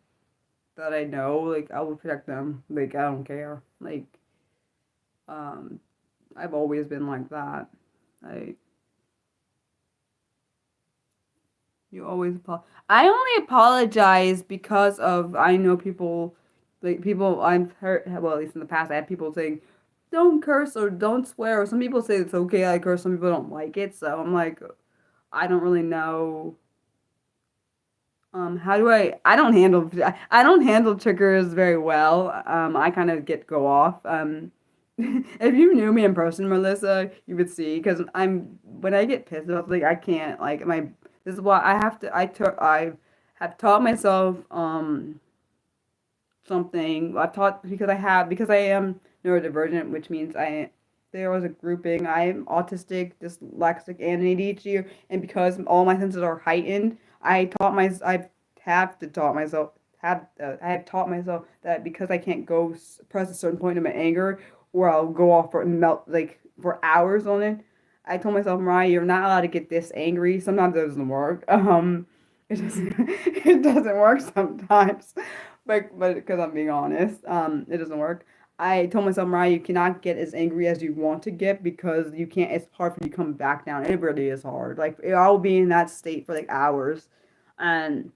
I know. Like I will protect them. Like I don't care. Like um, I've always been like that. I You always I only apologize because of I know people like people I've heard well at least in the past I had people saying don't curse or don't swear or some people say it's okay I curse some people don't like it so I'm like I don't really know how do I don't handle triggers very well I kind of get go off if you knew me in person Melissa you would see because I'm when I get pissed about like I can't like my this is why I have to I have taught myself something I've taught because I am neurodivergent which means I there was a grouping I'm autistic dyslexic and ADHD and because all my senses are heightened I have to taught myself I have taught myself that because I can't press a certain point in my anger or I'll go off for melt like for hours on it. I told myself, Mariah, you're not allowed to get this angry. Sometimes it doesn't work. It doesn't it doesn't work sometimes. But because I'm being honest, it doesn't work. I told myself, Mariah, you cannot get as angry as you want to get because you can't. It's hard for you to come back down. It really is hard. Like I'll be in that state for like hours, and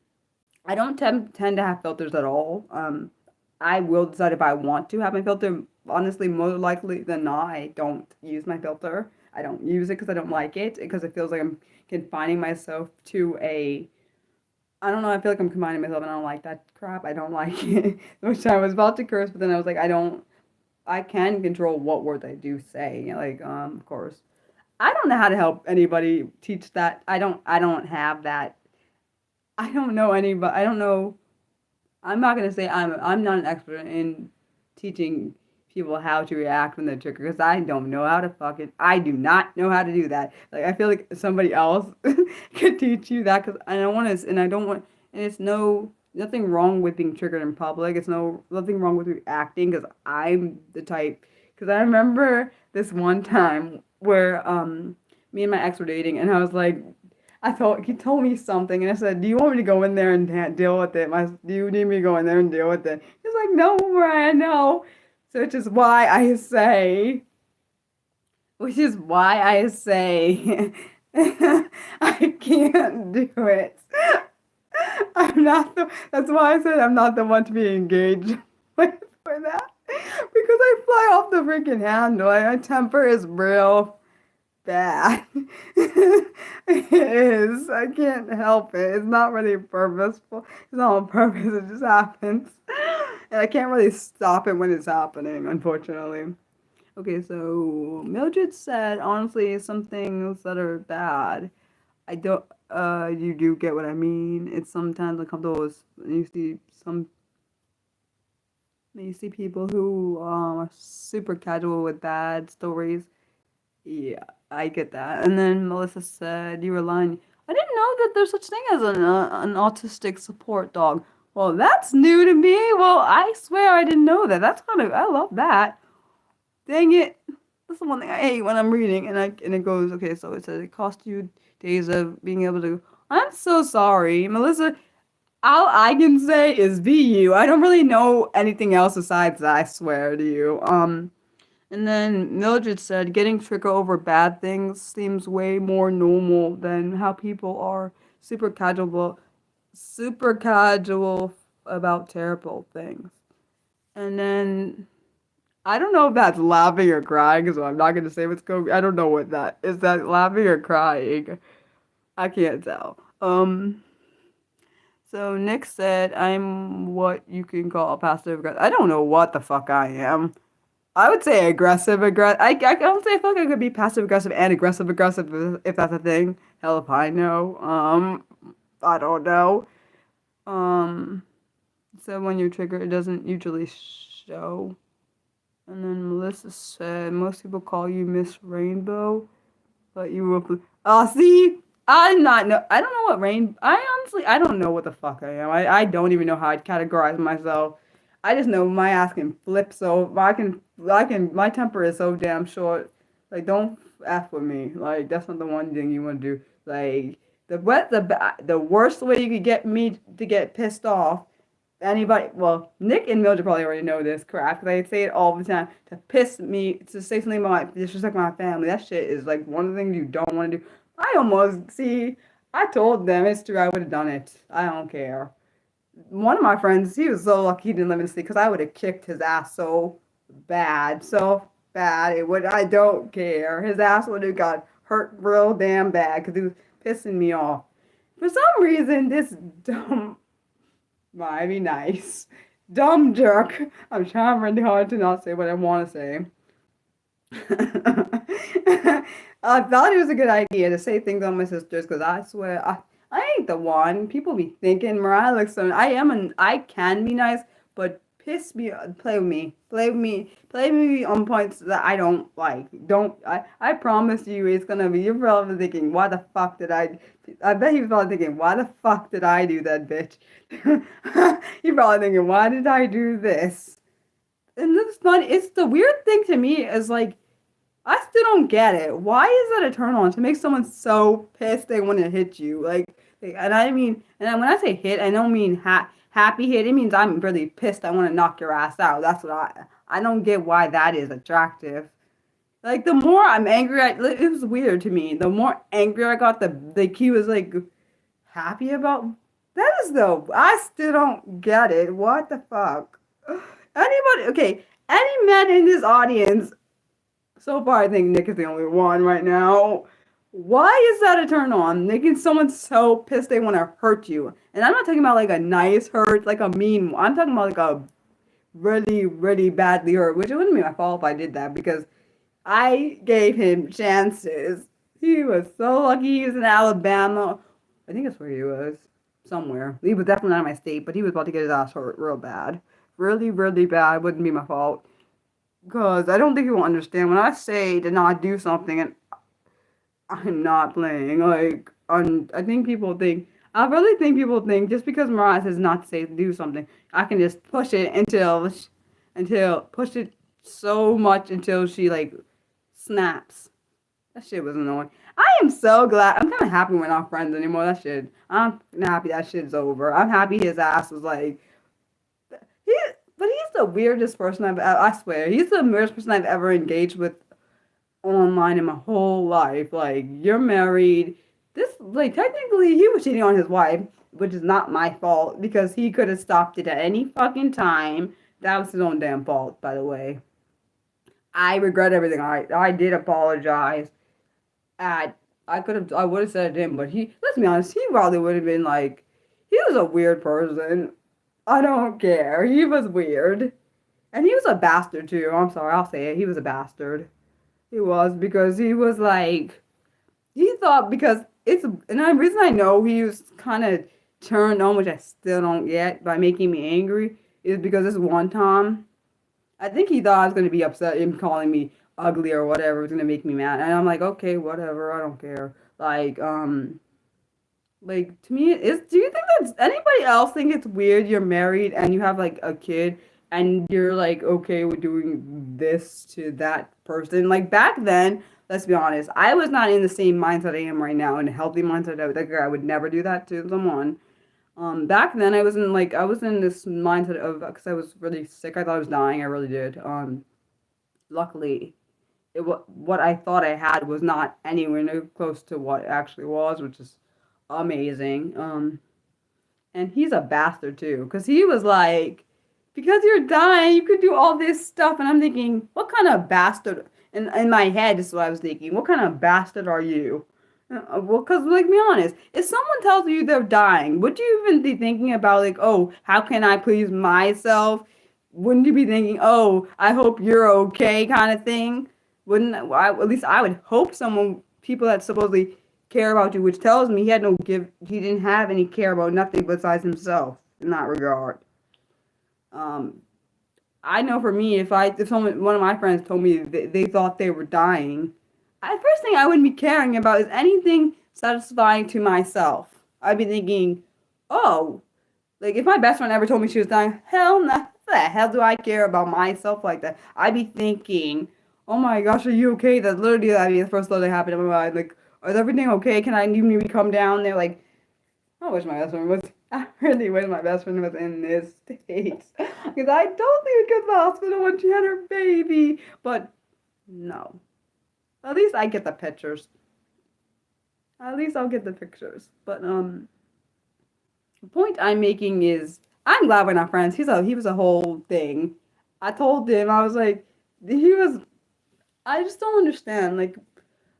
I don't tend to have filters at all. I will decide if I want to have my filter. Honestly, more likely than not, I don't use my filter. I don't use it because I don't like it because it feels like I'm confining myself to a I don't know. I feel like I'm combining myself, and I don't like that crap. I don't like it. Which I was about to curse, but then I was like, I don't. I can control what words I do say. Like, of course, I don't know how to help anybody teach that. I don't. I don't have that. I don't know anybody. I don't know. I'm not gonna say I'm not an expert in teaching people how to react when they're triggered because I don't know how to fucking I do not know how to do that. Like I feel like somebody else could teach you that because I don't want to and I don't want and it's nothing wrong with being triggered in public. It's nothing wrong with reacting because I'm the type because I remember this one time where me and my ex were dating and I was like I thought he told me something, and I said, "Do you want me to go in there and deal with it? Do you need me to go in there and deal with it?" He's like, "No, Mariah, no." So which is why I say, I can't do it. That's why I said I'm not the one to be engaged with for that because I fly off the freaking handle. My temper is real bad. It is. I can't help it. It's not really purposeful. It's not on purpose. It just happens. And I can't really stop it when it's happening, unfortunately. Okay, so Mildred said, honestly, some things that are bad. I don't, you do get what I mean. It's sometimes uncomfortable when you see people who are super casual with bad stories. Yeah, I get that. And then Melissa said you were lying. I didn't know that there's such thing as an autistic support dog. Well, that's new to me. Well, I swear I didn't know that. That's kind of I love that. Dang it. That's the one thing I hate when I'm reading and it goes, okay, so it says it cost you days of being able to I'm so sorry. Melissa, all I can say is be you. I don't really know anything else besides that, I swear to you. And then Mildred said, getting triggered over bad things seems way more normal than how people are super casual about terrible things. And then I don't know if that's laughing or crying, so I'm not gonna say what's going. I don't know what that is. That laughing or crying? I can't tell. So Nick said, "I'm what you can call a passive aggressive." I don't know what the fuck I am. I would say aggressive aggressive. I don't say I feel like I could be passive aggressive and aggressive aggressive if that's a thing. Hell if I know. I don't know. Um, so when you're triggered, it doesn't usually show. And then Melissa said most people call you Miss Rainbow, but you will. Oh, see, I'm not know. I don't know what rain. I don't know what the fuck I am. I don't even know how I'd categorize myself. I just know my ass can flip. So I can. My temper is so damn short. Like, don't f with me. Like, that's not the one thing you want to do. Like, the worst way you could get me to get pissed off. Anybody, well, Nick and Mildred probably already know this crap because I say it all the time to piss me, to say something about my, disrespect my family. That shit is like one of the things you don't want to do. I almost, see, I told them it's true, I would have done it. I don't care. One of my friends, he was so lucky he didn't live in the city because I would have kicked his ass so bad. It would, I don't care. His ass would have got hurt real damn bad because he was pissing me off. For some reason, this dumb, might be nice. Dumb jerk. I'm trying really hard to not say what I want to say. I thought it was a good idea to say things on my sisters because I swear I ain't the one. People be thinking Mariah looks so. I can be nice, but play with me, play with me on points that I don't like. Don't I promise you, it's gonna be. You're probably thinking, why the fuck did I? I bet he was probably thinking, why the fuck did I do that, bitch? You're probably thinking, why did I do this? And it's funny. It's the weird thing to me is like, I still don't get it. Why is that a turn on to make someone so pissed they want to hit you? And I mean, and when I say hit, I don't mean happy hit. It means I'm really pissed. I want to knock your ass out. That's what I don't get why that is attractive. Like, the more I'm angry, it was weird to me. The more angry I got, he was like happy about that is though. I still don't get it. What the fuck? Anybody? Okay, any men in this audience? So far, I think Nick is the only one right now. Why is that a turn on? Making someone so pissed they want to hurt you. And I'm not talking about like a nice hurt, like a mean one. I'm talking about like a really, really badly hurt, which it wouldn't be my fault if I did that because I gave him chances. He was so lucky he was in Alabama. I think that's where he was. Somewhere. He was definitely not in my state, but he was about to get his ass hurt real bad. Really, really bad. It wouldn't be my fault. Because I don't think he will understand when I say to not do something and I'm not playing. Like, I think people think, I really think people think just because Mariah says not to say to do something, I can just push it push it so much until she like snaps. That shit was annoying. I am so glad. I'm kind of happy we're not friends anymore. I'm happy that shit's over. I'm happy his ass was like, but he's the weirdest person I swear, he's the weirdest person I've ever engaged with online in my whole life. Like, you're married. Like, technically, he was cheating on his wife, which is not my fault because he could have stopped it at any fucking time. That was his own damn fault, by the way. I regret everything. I did apologize. I would have said it to him, but let's be honest, he probably would have been like, he was a weird person. I don't care. He was weird. And he was a bastard too. I'm sorry, I'll say it. He was a bastard. He was, because he was like, he thought because and the reason I know he was kind of turned on, which I still don't get, by making me angry, is because this one time, I think he thought I was going to be upset, him calling me ugly or whatever was going to make me mad. And I'm like, okay, whatever, I don't care. Like, to me, do you think anybody else think it's weird you're married and you have, like, a kid and you're, like, okay with doing this to that person? Like, back then, let's be honest, I was not in the same mindset I am right now, in a healthy mindset. I would never do that to someone. Back then, I was in this mindset of, because I was really sick, I thought I was dying, I really did. Luckily, what I thought I had was not anywhere near close to what it actually was, which is amazing. And he's a bastard too, because he was like, because you're dying, you could do all this stuff, and I'm thinking, what kind of bastard? In my head, this is what I was thinking. What kind of bastard are you? Well, because, like, be honest, if someone tells you they're dying, would you even be thinking about, like, oh, how can I please myself? Wouldn't you be thinking, oh, I hope you're okay, kind of thing? At least I would hope people that supposedly care about you, which tells me he didn't have any care about nothing besides himself in that regard. I know for me, if one of my friends told me they thought they were dying, the first thing I wouldn't be caring about is anything satisfying to myself. I'd be thinking, oh, like if my best friend ever told me she was dying, hell no, what the hell do I care about myself like that? I'd be thinking, oh my gosh, are you okay? That's literally that'd be the first thought that happened in my mind. Like, is everything okay? Can I need me to come down there? Like, I wish my best friend was. I really wish my best friend was in this state because I don't think we could the hospital when she had her baby. But no, at least I get the pictures. At least I'll get the pictures. But the point I'm making is I'm glad we're not friends. He was a whole thing. I told him I was like he was. I just don't understand. Like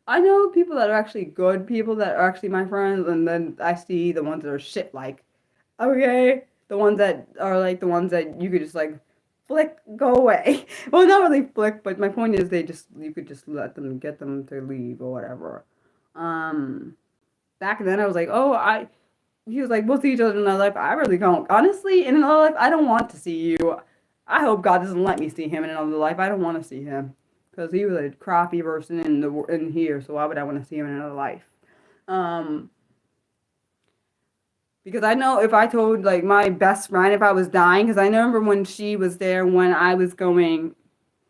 I know people that are actually good people that are actually my friends, and then I see the ones that are shit. Like okay, the ones that are like the ones that you could just like flick go away. Well, not really flick, but my point is they just you could just let them get them to leave or whatever. Um, Back then I was like, oh, I he was like, we'll see each other in another life. I really don't. Honestly, in another life, I don't want to see you. I hope God doesn't let me see him in another life. I don't want to see him because he was a crappy person in here. So why would I want to see him in another life? Um, because I know if I told like my best friend if I was dying, because I remember when she was there when I was going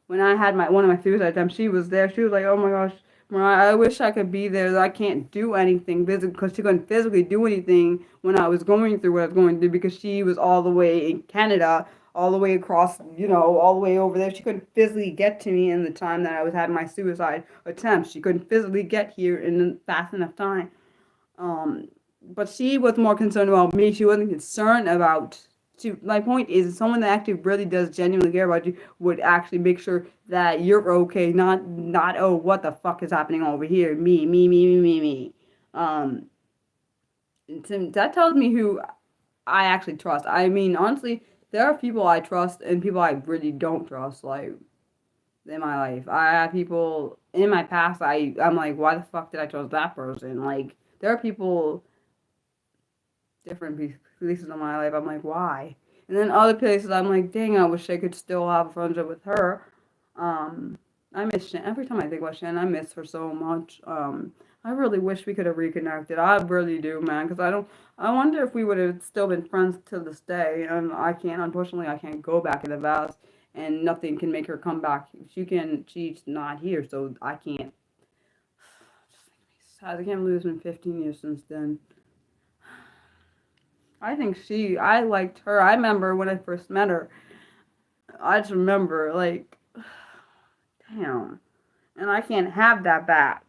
when I had my one of my suicide attempts, she was there. She was like, "Oh my gosh, Mariah, I wish I could be there. I can't do anything physically because she couldn't physically do anything when I was going through what I was going through because she was all the way in Canada, all the way across, all the way over there. She couldn't physically get to me in the time that I was having my suicide attempts. She couldn't physically get here in fast enough time. Um, but she was more concerned about me. She wasn't concerned about my point is someone that actually really does genuinely care about you would actually make sure that you're okay, not oh what the fuck is happening over here, me. Um, that tells me who I actually trust. I mean, honestly, there are people I trust and people I really don't trust. Like in my life, I have people in my past. I'm like, why the fuck did I trust that person? Like there are people different places in my life. I'm like, why? And then other places, I'm like, dang, I wish I could still have a friendship with her. Um, I miss Shannon. Every time I think about Shannon, I miss her so much. I really wish we could have reconnected. I really do, man, because I don't. I wonder if we would have still been friends to this day. And I can't. Unfortunately, I can't go back in the past, and nothing can make her come back. She can. She's not here, so I can't. I can't believe it's been 15 years since then. I liked her. I remember when I first met her. I just remember, like, damn. And I can't have that back.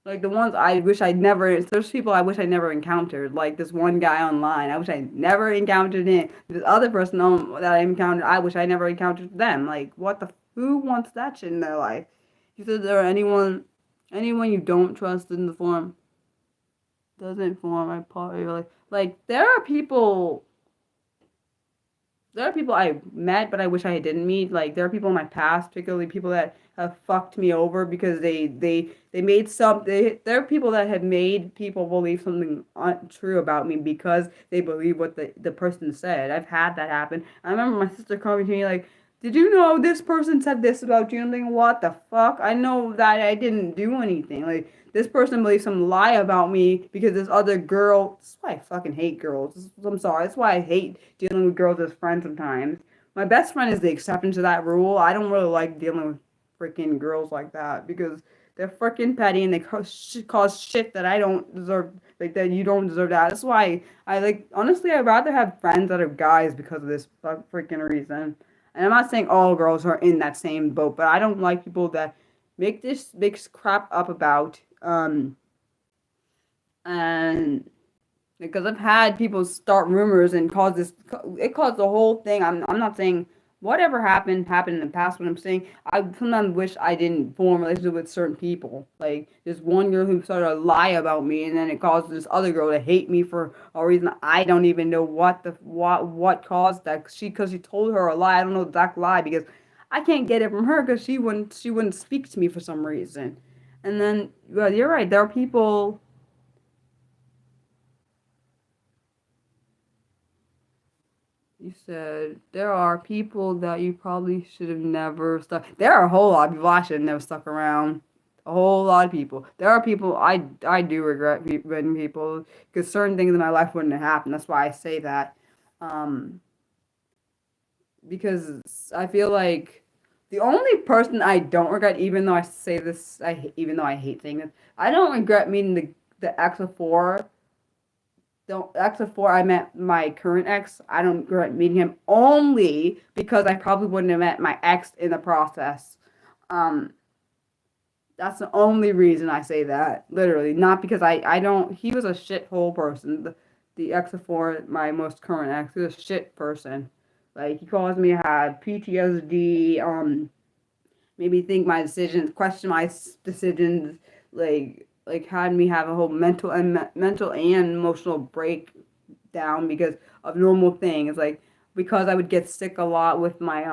Like, the ones I wish I'd never, there's people I wish I never encountered. Like, this one guy online. I wish I never encountered him. This other person that I encountered, I wish I never encountered them. Like, who wants that shit in their life? You said there anyone you don't trust in the form doesn't form. I probably like there are people I met, but I wish I didn't meet. Like there are people in my past, particularly people that have fucked me over because they made there are people that have made people believe something untrue about me because they believe what the person said. I've had that happen. I remember my sister coming to me like, "Did you know this person said this about you?" And I'm thinking, "What the fuck? I know that I didn't do anything." Like this person believes some lie about me because this other girl. That's why I fucking hate girls. I'm sorry. That's why I hate dealing with girls as friends sometimes. My best friend is the exception to that rule. I don't really like dealing with freaking girls like that because they're freaking petty and they cause shit that I don't deserve. Like that you don't deserve that. That's why I like. Honestly, I'd rather have friends that are guys because of this freaking reason. And I'm not saying all girls are in that same boat, but I don't like people that makes crap up about and because I've had people start rumors and it caused the whole thing. I'm not saying whatever happened in the past. What I'm saying, I sometimes wish I didn't form a relationship with certain people. Like this one girl who started to lie about me, and then it caused this other girl to hate me for a reason I don't even know what caused that. Because she told her a lie. I don't know the exact lie because I can't get it from her because she wouldn't speak to me for some reason. And then well, you're right. There are people. You said there are people that you probably should have never stuck. There are a whole lot of people I should have never stuck around. A whole lot of people. There are people I do regret meeting people because certain things in my life wouldn't have happened. That's why I say that. Um, because I feel like the only person I don't regret, even though I say this, even though I hate saying this, I don't regret meeting the ex of four. The ex of four, I met my current ex. I don't regret meeting him only because I probably wouldn't have met my ex in the process. Um, that's the only reason I say that. Literally, not because I don't. He was a shithole person. The ex of four, my most current ex, he was a shit person. Like he caused me to have PTSD. Made me think my decisions, question my decisions. Like had me have a whole mental and emotional breakdown because of normal things. Like because I would get sick a lot with my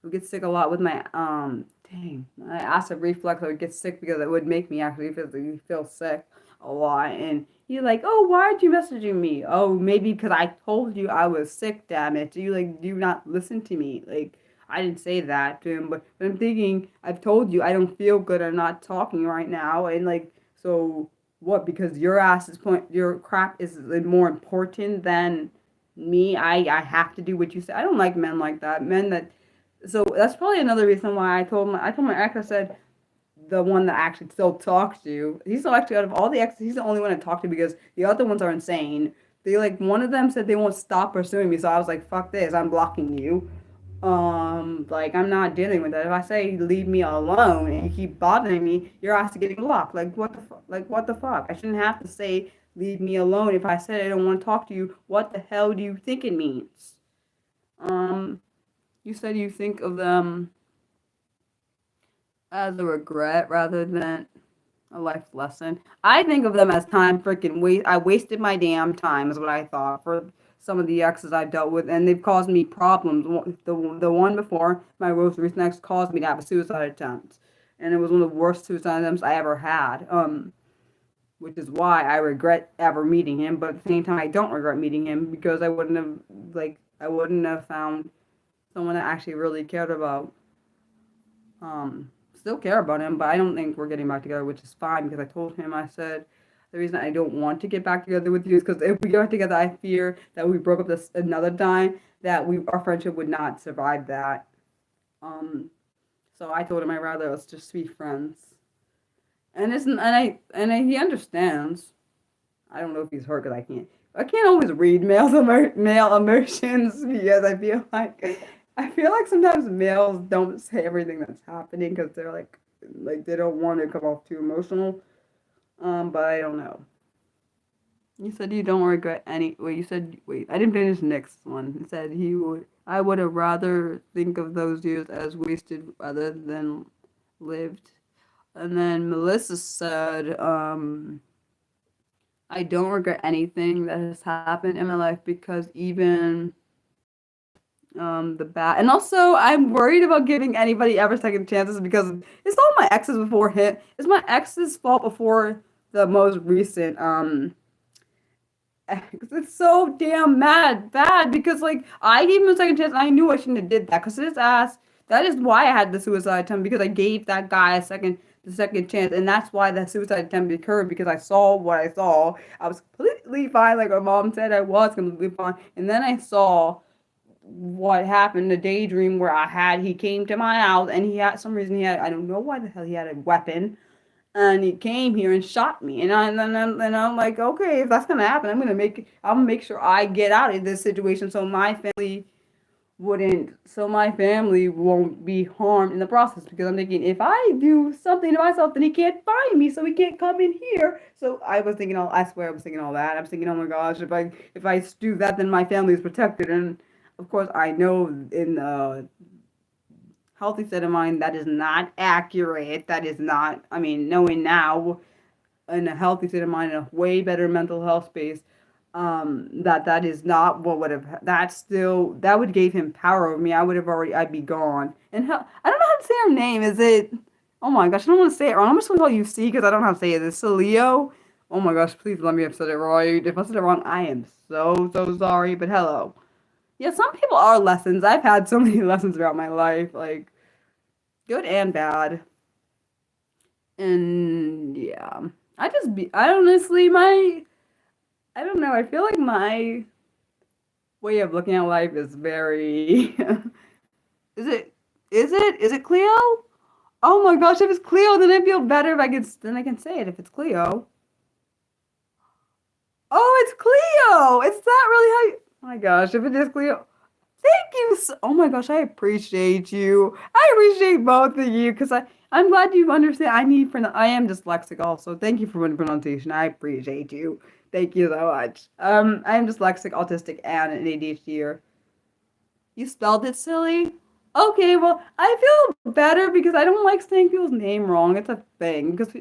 would get sick a lot with my my acid reflux. I would get sick because it would make me actually physically feel sick a lot. And he's like, "Oh, why aren't you messaging me? Oh, maybe because I told you I was sick. Damn it! Do you like do not listen to me? Like I didn't say that to him, but I'm thinking I've told you I don't feel good. I'm not talking right now, and like so what? Because your crap is more important than me. I have to do what you say. I don't like men like that. Men that so that's probably another reason why I told my ex I said the one that actually still talks to you. He's still actually out of all the exes, he's the only one I talk to because the other ones are insane. They like one of them said they won't stop pursuing me, so I was like, fuck this, I'm blocking you. Like I'm not dealing with that. If I say leave me alone and you keep bothering me, your ass is getting blocked. Like what the like what the fuck? I shouldn't have to say leave me alone if I said I don't want to talk to you. What the hell do you think it means? Um, you said you think of them as a regret rather than a life lesson. I think of them as time freaking waste. I wasted my damn time, is what I thought for some of the exes I've dealt with, and they've caused me problems. The one before my most recent ex caused me to have a suicide attempt, and it was one of the worst suicide attempts I ever had. Which is why I regret ever meeting him, but at the same time I don't regret meeting him because I wouldn't have found someone that actually really cared about still care about him, but I don't think we're getting back together, which is fine because I told him, I said, the reason I don't want to get back together with you is because if we get back together, I fear that we broke up this another time, that our friendship would not survive that. Um, so I told him I'd rather us just be friends. He understands. I don't know if he's hurt because I can't always read male emotions because I feel like sometimes males don't say everything that's happening because they're like they don't want to come off too emotional. But I don't know. You said you don't regret any. Wait, you said wait. I didn't finish the next one. It said he would. I would have rather think of those years as wasted rather than lived. And then Melissa said, I don't regret anything that has happened in my life because even the bad and also I'm worried about giving anybody ever second chances because it's all my exes before him. It's my ex's fault before the most recent ex. It's so damn bad because like I gave him a second chance. I knew I shouldn't have did that because his ass. That is why I had the suicide attempt because I gave that guy the second chance, and that's why the suicide attempt occurred because I saw what I saw. I was completely fine, like my mom said I was completely fine, and then I saw what happened, the daydream where he came to my house and he had some reason I don't know why the hell he had a weapon and he came here and shot me and I'm like, okay, if that's gonna happen, I'm gonna make sure I get out of this situation so my family won't be harmed in the process because I'm thinking if I do something to myself then he can't find me so he can't come in here. So I swear I was thinking all that. I was thinking, oh my gosh, if I do that then my family is protected. And of course I know in a healthy state of mind that is not accurate. That is not, I mean, knowing now in a healthy state of mind, in a way better mental health space, that is not what would have, that would gave him power over me. I'd be gone. And I don't know how to say her name. Is it, oh my gosh, I don't want to say it wrong. I'm just going to call you C because I don't know how to say it. It's Leo. Oh my gosh, please let me have said it right. If I said it wrong, I am so sorry, but hello. Yeah, some people are lessons. I've had so many lessons throughout my life, like, good and bad. And yeah, I honestly, I don't know, I feel like my way of looking at life is very, is it, is it Cleo? Oh my gosh, if it's Cleo, then I feel better if then I can say it if it's Cleo. Oh, it's Cleo! It's that really how you, oh my gosh, if it is Cleo. Thank you so, oh my gosh, I appreciate you. I appreciate both of you because I'm glad you understand. I am dyslexic also. Thank you for the pronunciation. I appreciate you. Thank you so much. I am dyslexic, autistic, and an ADHDer. You spelled it silly? Okay, well, I feel better because I don't like saying people's name wrong. It's a thing because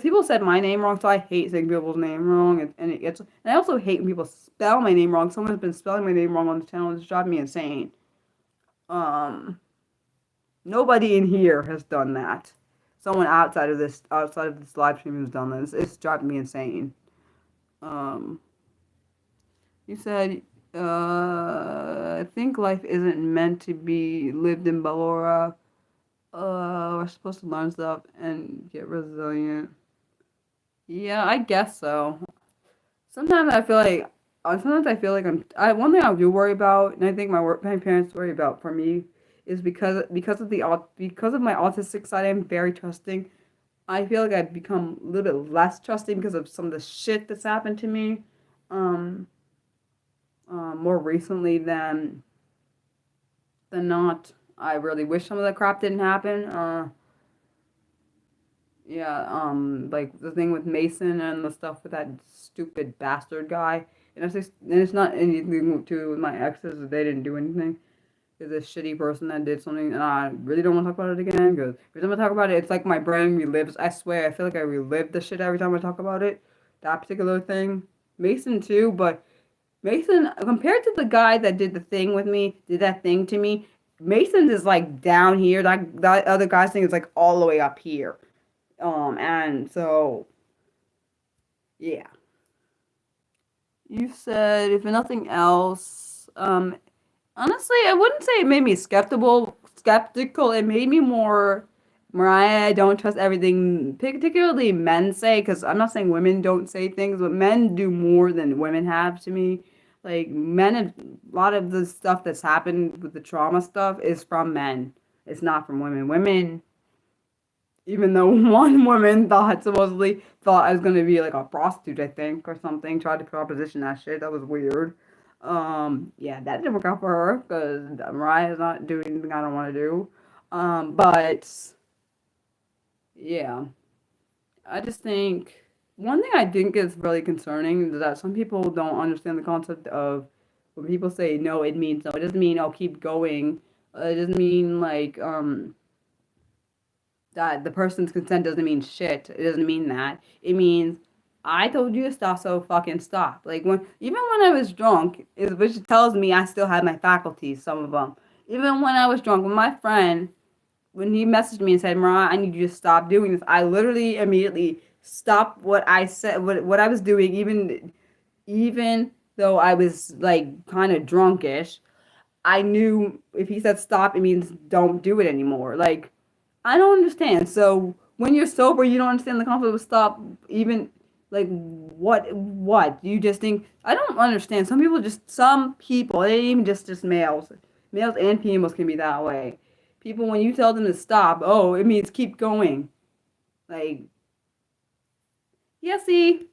people said my name wrong, so I hate saying people's name wrong, and I also hate when people spell my name wrong. Someone's been spelling my name wrong on the channel. It's driving me insane. Um, Nobody in here has done that. Someone outside of this live stream has done this. It's driving me insane. Um, You said, I think life isn't meant to be lived in Ballora. We're supposed to learn stuff and get resilient. Yeah, I guess so. Sometimes I feel like, sometimes I feel like one thing I do worry about, and I think my parents worry about for me, is because of my autistic side, I'm very trusting. I feel like I've become a little bit less trusting because of some of the shit that's happened to me. Um, More recently than not. I really wish some of that crap didn't happen. Yeah, like the thing with Mason and the stuff with that stupid bastard guy. And it's not anything to do with my exes. They didn't do anything. It's a shitty person that did something, and I really don't want to talk about it again. Because every time I talk about it, it's like my brain relives. I swear, I feel like I relive the shit every time I talk about it. That particular thing. Mason too, but Mason, compared to the guy that did the thing with me, did that thing to me, Mason is like down here. That other guy's thing is like all the way up here. And so yeah. You said if nothing else, honestly, I wouldn't say it made me skeptical. It made me more Mariah, I don't trust everything, particularly men say, because I'm not saying women don't say things, but men do more than women have to me. Like, a lot of the stuff that's happened with the trauma stuff is from men. It's not from women. Women, even though one woman supposedly thought I was going to be like a prostitute, I think, or something, tried to proposition that shit. That was weird. Yeah, that didn't work out for her because Mariah's not doing anything I don't want to do. But yeah, I just think one thing I think is really concerning is that some people don't understand the concept of when people say no, it means no. It doesn't mean oh keep going. It doesn't mean like that the person's consent doesn't mean shit. It doesn't mean that. It means I told you to stop, so fucking stop. Like even when I was drunk, which tells me I still had my faculties. Some of them. Even when I was drunk, with my friend when he messaged me and said, Mariah, I need you to stop doing this, I literally immediately stopped what I said, what I was doing, even though I was like kind of drunkish. I knew if he said stop, it means don't do it anymore. Like, I don't understand. So when you're sober, you don't understand the concept of stop, even like what? You just think I don't understand. Some people, they ain't even just males. Males and females can be that way. People, when you tell them to stop, oh, it means keep going. Like, yeah, see,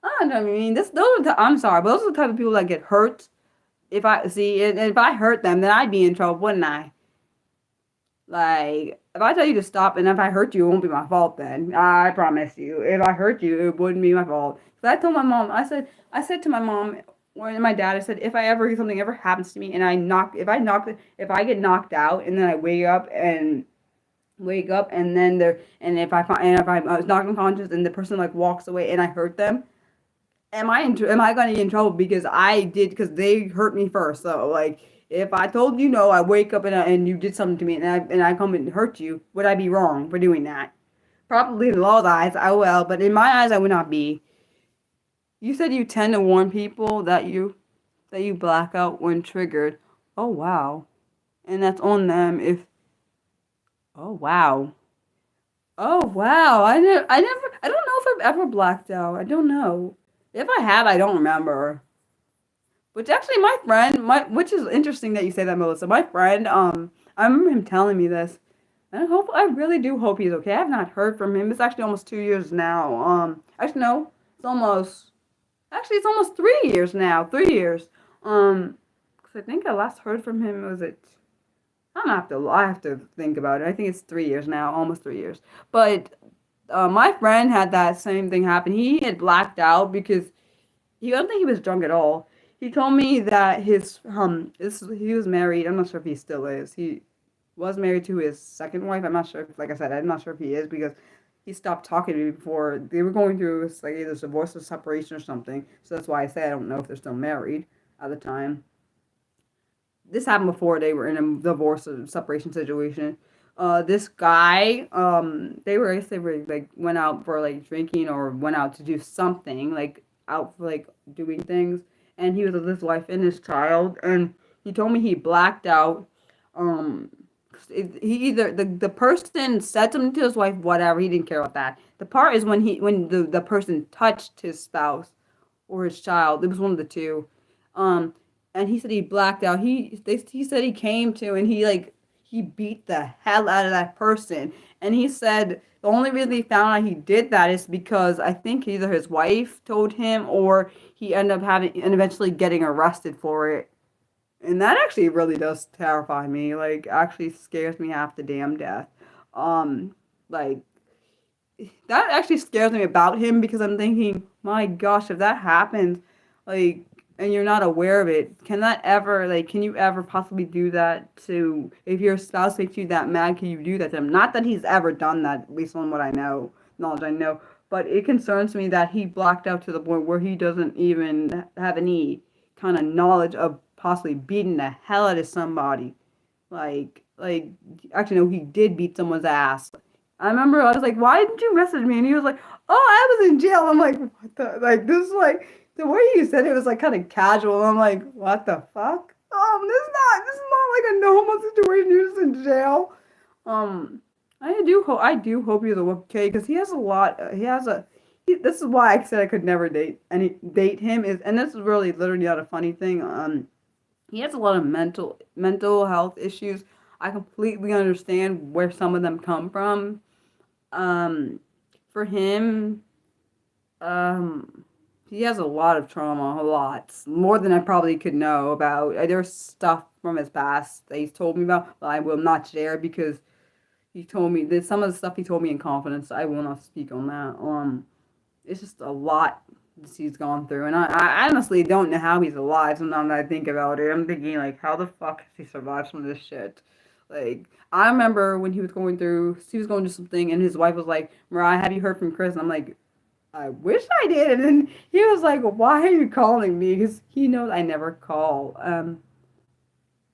I don't know. I mean, I'm sorry, but those are the type of people that get hurt. If I hurt them, then I'd be in trouble, wouldn't I? Like, if I tell you to stop, and if I hurt you, it won't be my fault. Then I promise you, if I hurt you, it wouldn't be my fault. So I told my mom. I said to my mom, or my dad, I said, if something ever happens to me, and if I get knocked out, and then I wake up, and then if I was knocked unconscious, and the person like walks away, and I hurt them, am I gonna get in trouble because they hurt me first? So like, if I told you no, I wake up and you did something to me, and I come and hurt you, would I be wrong for doing that? Probably in the law's eyes, I will, but in my eyes, I would not be. You said you tend to warn people that you black out when triggered. Oh wow, and that's on them if. Oh wow. Oh wow! I don't know if I've ever blacked out. I don't know. If I have, I don't remember. Which actually, my friend, which is interesting that you say that, Melissa. My friend, I remember him telling me this. I really do hope he's okay. I have not heard from him. It's actually almost 2 years now. Actually no, it's almost 3 years now. 3 years. 'Cause I think I last heard from him was it. I have to think about it. I think it's 3 years now, almost 3 years. But my friend had that same thing happen. He had blacked out because I don't think he was drunk at all. He told me that he was married. I'm not sure if he still is. He was married to his second wife. I'm not sure if, like I said, I'm not sure if he is because he stopped talking to me before. They were going through like either divorce or separation or something. So that's why I say I don't know if they're still married at the time. This happened before they were in a divorce or separation situation. This guy, I guess they were like went out for like drinking or went out to do something like out for like doing things, and he was with his wife and his child, and he told me he blacked out. Um, he either the person said something to his wife, whatever. He didn't care about that. The part is when the person touched his spouse or his child. It was one of the two. Um, and he said he blacked out. He said he came to and he beat the hell out of that person. And he said the only reason he found out he did that is because I think either his wife told him or he ended up having and eventually getting arrested for it. And that actually really does terrify me. Like actually scares me half to damn death. Um, like that actually scares me about him because I'm thinking, my gosh, if that happens, like, and you're not aware of it, can you ever possibly do that to, if your spouse makes you that mad, can you do that to him? Not that he's ever done that, at least on what I know, knowledge I know, but it concerns me that he blocked out to the point where he doesn't even have any kind of knowledge of possibly beating the hell out of somebody. Like, actually, no, he did beat someone's ass. I remember I was like, "Why didn't you message me?" And he was like, "Oh, I was in jail." I'm like, "What the?" Like this is like the way you said it was like kind of casual. I'm like, "What the fuck?" This is not like a normal situation. You're just in jail. Um, I do hope he's okay because he has a lot. He has a. This is why I said I could never date him is, and this is really literally not a funny thing. He has a lot of mental health issues. I completely understand where some of them come from. Um, for him, um, he has a lot of trauma, a lot more than I probably could know about. There's stuff from his past that he's told me about, but I will not share because he told me there's some of the stuff he told me in confidence. I will not speak on that. It's just a lot he's gone through, and I honestly don't know how he's alive. Sometimes I think about it, I'm thinking like, how the fuck has he survived some of this shit? Like, I remember when he was going through something, and his wife was like, "Mariah, have you heard from Chris?" And I'm like, "I wish I did." And then he was like, "Why are you calling me?" Because he knows I never call.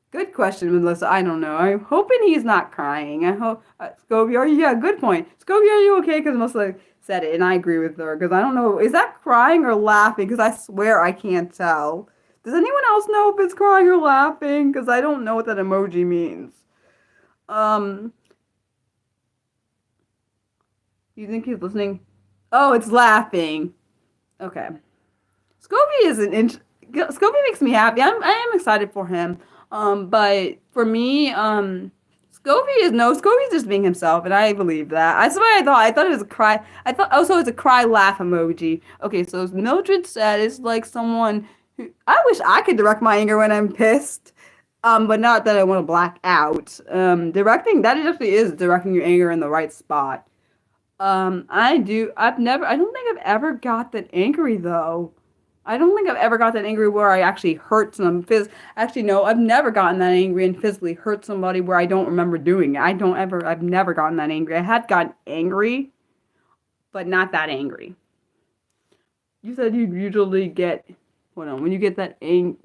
Good question, Melissa. I don't know. I'm hoping he's not crying. I hope. Scobie, yeah, good point. Scobie, are you okay? Because Melissa said it, and I agree with her. Because I don't know, is that crying or laughing? Because I swear I can't tell. Does anyone else know if it's crying or laughing? Because I don't know what that emoji means. Um, you think he's listening? Oh, it's laughing. Okay. Scobie is Scobie makes me happy. I am excited for him. But for me, Scobie's just being himself, and I believe that. I swear I thought it was a cry. I thought also it's a cry laugh emoji. Okay, so as Mildred said, it's like someone who I wish I could direct my anger when I'm pissed. But not that I want to black out. Directing that actually is directing your anger in the right spot. I don't think I've ever got that angry though. I don't think I've ever got that angry where I actually hurt some actually no, I've never gotten that angry and physically hurt somebody where I don't remember doing it. I've never gotten that angry. I have gotten angry, but not that angry. You said you usually get, hold on, when you get that angry,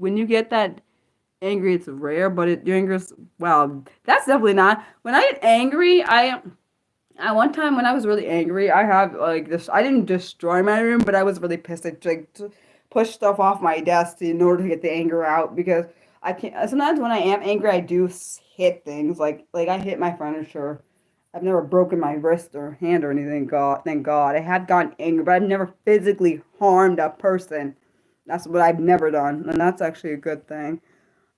it's rare, but your anger is, well, that's definitely not. When I get angry, at one time when I was really angry, I have like this. I didn't destroy my room, but I was really pissed. I like push stuff off my desk in order to get the anger out because I can't. Sometimes when I am angry, I do hit things like I hit my furniture. I've never broken my wrist or hand or anything. God, thank God. I have gotten angry, but I've never physically harmed a person. That's what I've never done, and that's actually a good thing.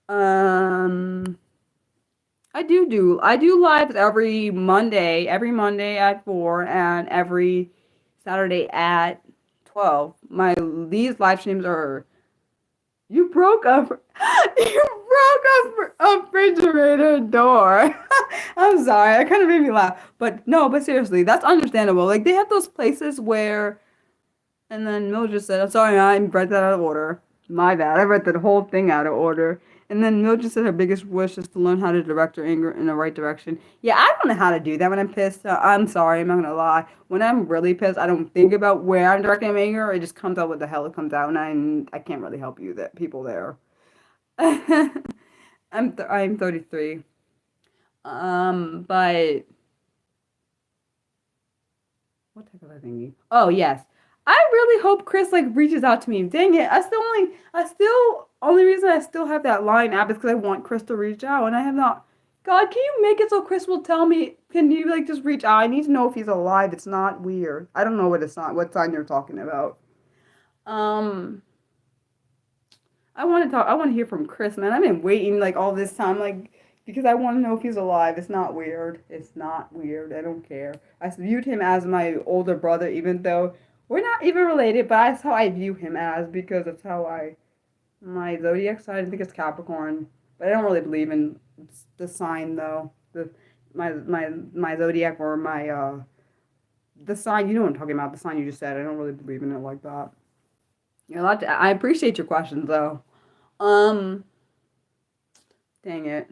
Um, I do lives every Monday at 4 and every Saturday at 12. My these live streams are you broke a you broke a refrigerator door. I'm sorry, that kind of made me laugh. But no, but seriously, that's understandable. Like they have those places where and then Mill just said, I'm sorry, I read that out of order. My bad. I read the whole thing out of order. And then Mill just said her biggest wish is to learn how to direct her anger in the right direction. Yeah, I don't know how to do that when I'm pissed. I'm sorry, I'm not gonna lie. When I'm really pissed, I don't think about where I'm directing my anger. It just comes out what the hell it comes out, and I can't really help you that people there. I'm 33. But what type of a thingy? Oh yes. I really hope Chris like reaches out to me. Dang it. Only reason I still have that line app is because I want Chris to reach out and I have not. God, can you make it so Chris will tell me? Can you like just reach out? I need to know if he's alive. It's not weird. I don't know what sign you're talking about. Um, I want to hear from Chris, man. I've been waiting like all this time, like because I want to know if he's alive. It's not weird. It's not weird. I don't care. I viewed him as my older brother, even though we're not even related. But that's how I view him as because that's how I my zodiac sign. I think it's Capricorn, but I don't really believe in the sign though. My zodiac or my the sign. You know what I'm talking about. The sign you just said. I don't really believe in it like that. You're allowed to. I appreciate your questions though. Um, dang it.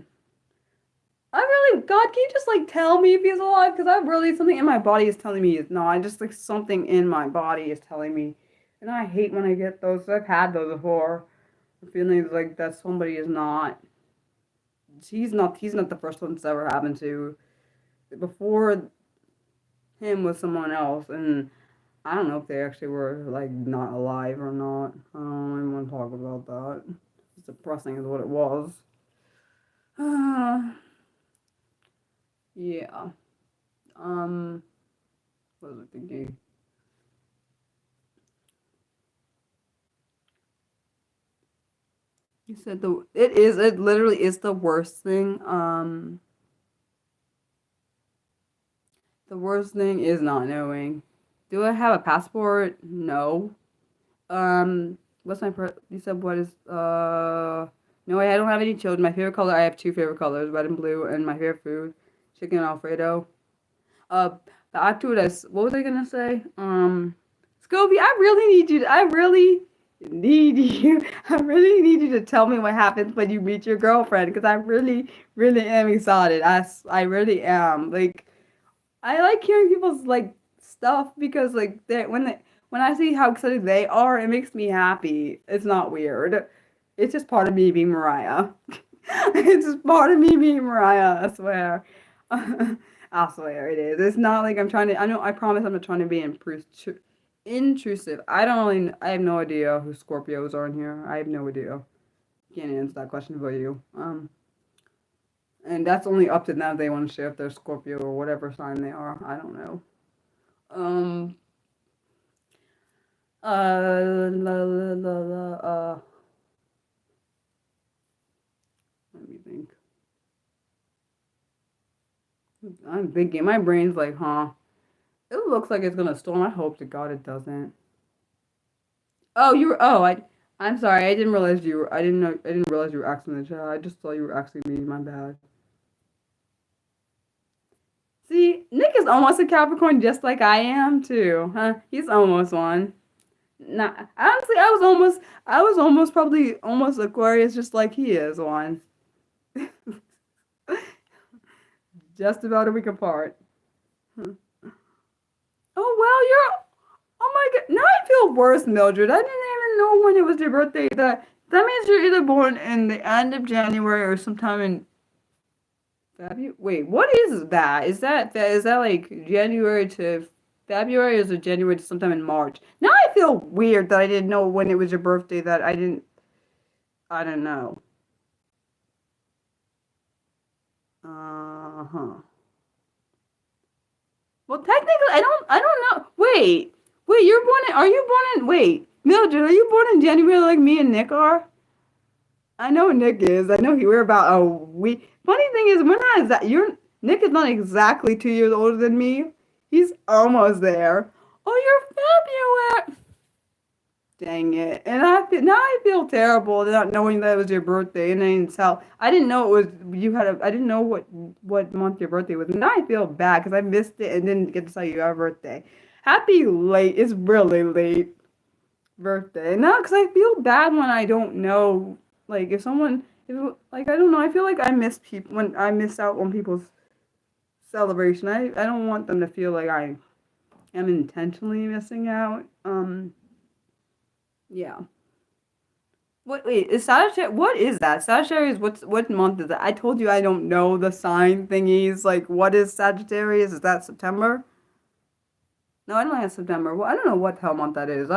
God, can you just like tell me if he's alive? Because I really, something in my body is telling me he's not. I just like something in my body is telling me. And I hate when I get those. I've had those before. The feelings like that somebody is not. He's not the first one that's ever happened to. Before him was someone else. And I don't know if they actually were like not alive or not. I don't even want to talk about that. It's depressing is what it was. Yeah. Um, what was I thinking? You said it literally is the worst thing. The worst thing is not knowing. Do I have a passport? No. You said what is, no, I don't have any children. My favorite color, I have two favorite colors, red and blue, and my favorite food, chicken Alfredo. Uh, Back to it, what was I gonna say? Scobie, I really need you, I really need you to tell me what happens when you meet your girlfriend, because I really, really am excited. I really am. Like, I like hearing people's like stuff because like when I see how excited they are, it makes me happy. It's not weird. It's just part of me being Mariah. It's just part of me being Mariah. I swear. I swear it is. It's not like I'm trying to. I know. I promise I'm not trying to be intrusive. I don't really. I have no idea who Scorpios are in here. I have no idea. Can't answer that question for you. And that's only up to them if they want to share if they're Scorpio or whatever sign they are. I don't know. Um. La, la, la, la, let me think. I'm thinking. My brain's like, huh? It looks like it's gonna storm. I hope to God it doesn't. Oh, you were. Oh, I'm sorry. I didn't realize you were. I didn't know. I didn't realize you were asking the chat. I just thought you were asking me. My bad. See, Nick is almost a Capricorn, just like I am too. Huh? He's almost one. Nah, honestly, I was almost probably almost Aquarius, just like he is one. Just about a week apart. Hmm. Oh well, Oh my God! Now I feel worse, Mildred. I didn't even know when it was your birthday. That means you're either born in the end of January or sometime in February. Wait, what is that? Is that like January to February, or is it January to sometime in March? Now I feel weird that I didn't know when it was your birthday. That I didn't. I don't know. Uh huh. Well, technically, I don't know. Wait, are you born in, wait, Mildred, are you born in January like me and Nick are? I know Nick is. I know we're about a week. Funny thing is, we're not exact. Nick is not exactly 2 years older than me. He's almost there. Oh, you're February. Dang it! And now I feel terrible not knowing that it was your birthday, and I didn't tell. I didn't know it was you had a. I didn't know what month your birthday was. Now I feel bad because I missed it and didn't get to tell you your birthday. Happy late. It's really late birthday. No, because I feel bad when I don't know. Like like I don't know. I feel like I miss people when I miss out on people's celebration. I don't want them to feel like I am intentionally missing out. Yeah. Wait, is Sagittarius, what is that? Sagittarius, what month is that? I told you I don't know the sign thingies. Like, what is Sagittarius? Is that September? No, I don't think it's September. Well, I don't know what the hell month that is.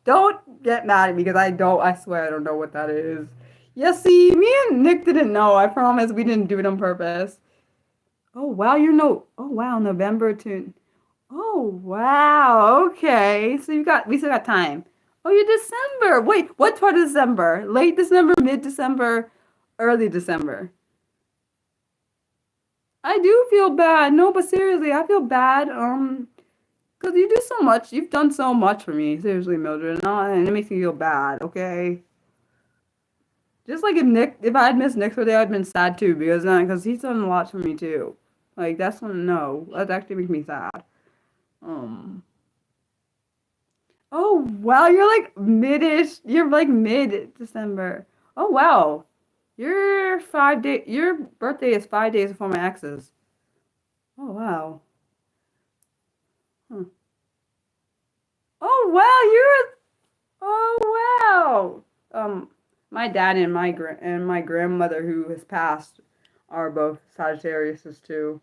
Don't get mad at me because I swear I don't know what that is. Yeah, see, me and Nick didn't know. I promise we didn't do it on purpose. Oh, wow, oh, wow, November to, oh, wow, okay. So we still got time. Oh, you're December. Wait, what part of December? Late December, mid-December, early December? I do feel bad. No, but seriously, I feel bad. Because you do so much. You've done so much for me. Seriously, Mildred. And it makes me feel bad, okay? Just like if I had missed Nick's birthday, I'd been sad too, because he's done a lot for me too. Like, no, that actually makes me sad. Um, Oh, wow, you're like mid-ish. You're like mid-December. Oh, wow. Your birthday is 5 days before my ex's. Oh, wow. Huh. Oh, wow, my dad and my grandmother who has passed are both Sagittariuses too.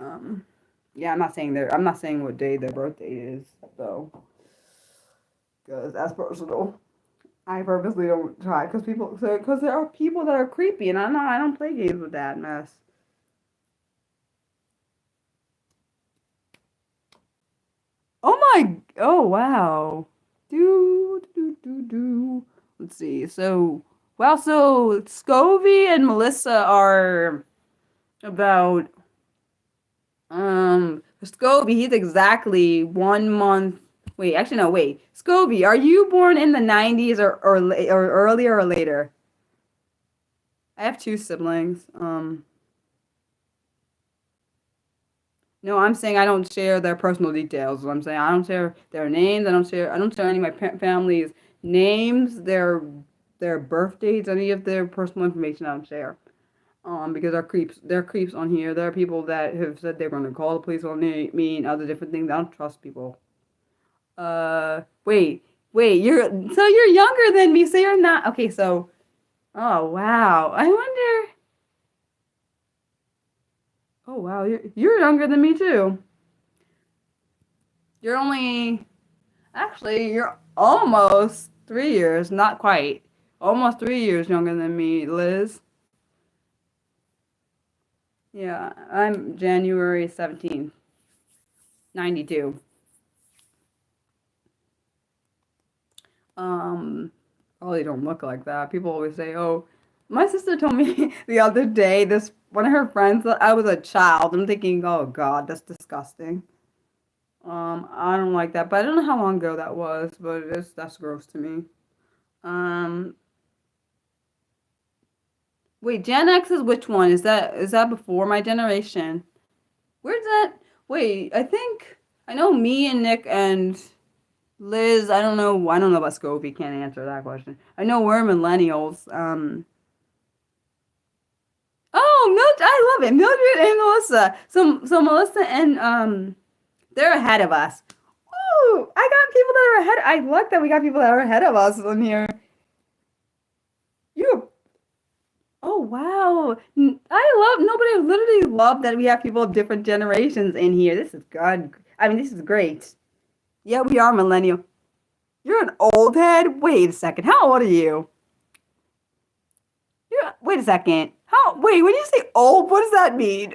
Um, yeah, I'm not saying what day their birthday is, though, because that's personal. I purposely don't try because there are people that are creepy, and I don't play games with that mess. Oh wow. Do. Let's see. So wow, so Scovy and Melissa are about Scovy, he's exactly 1 month. Wait, actually no, wait. Scovy, are you born in the 90s or earlier or later? I have two siblings. No, I'm saying I don't share their personal details. I'm saying I don't share their names. I don't share any of my family's names, their birth dates, any of their personal information. I don't share. Because they're creeps on here. There are people that have said they're going to call the police on me and other different things. I don't trust people. Wait, you're younger than me, so you're not okay. So, oh wow, I wonder. Oh wow, you're younger than me too. You're only actually you're almost 3 years, not quite, almost 3 years younger than me, Liz. Yeah, I'm January 17th, 92. Probably don't look like that. People always say, "Oh, my sister told me the other day this one of her friends that I was a child." I'm thinking, "Oh God, that's disgusting." I don't like that, but I don't know how long ago that was, but that's gross to me. Um, Wait, Gen X is which one? Is that before my generation? Where's that? Wait, I know me and Nick and Liz. I don't know. I don't know about Scopy. Can't answer that question. I know we're millennials. Oh, Mildred, I love it. Mildred and Melissa. So Melissa and they're ahead of us. Ooh, I got people that are ahead. I like that we got people that are ahead of us on here. You. Oh wow. I love nobody literally love that we have people of different generations in here. This is good. I mean, this is great. Yeah, we are millennial. You're an old head? Wait a second. How old are you? Wait a second. When you say old, what does that mean?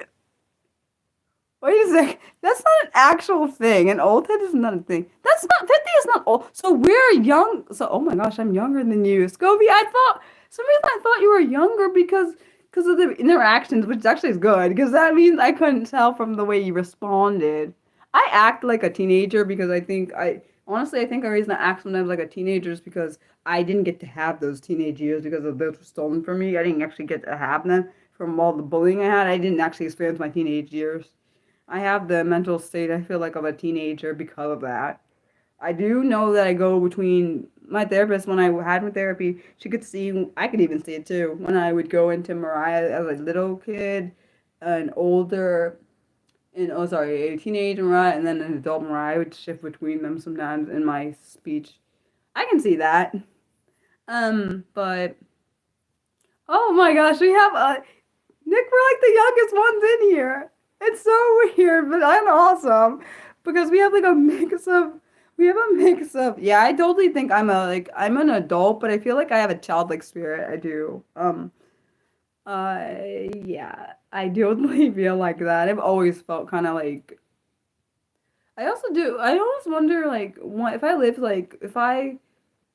Wait a sec. That's not an actual thing. An old head is not a thing. That's not 50 is not old. So we're young. So oh my gosh, I'm younger than you. Scobie, I thought some reason I thought you were younger because of the interactions, which actually is good, because that means I couldn't tell from the way you responded. I act like a teenager because I think I honestly I think the reason I act sometimes like a teenager is because I didn't get to have those teenage years because of those were stolen from me. I didn't actually get to have them from all the bullying I had. I didn't actually experience my teenage years. I have the mental state I feel like of a teenager because of that. I do know that I go between my therapist when I had my therapy. She could see, I could even see it too, when I would go into Mariah as a little kid, an older, and oh sorry, a teenage Mariah, and then an adult Mariah. I would shift between them sometimes in my speech. I can see that. But oh my gosh, we have Nick. We're like the youngest ones in here. It's so weird, but I'm awesome because we have like a mix of. We have a mix of. Yeah, I totally think I'm an adult, but I feel like I have a childlike spirit. I do. Yeah, I totally feel like that. I've always felt kind of like. I also do. I always wonder like what if I lived like if I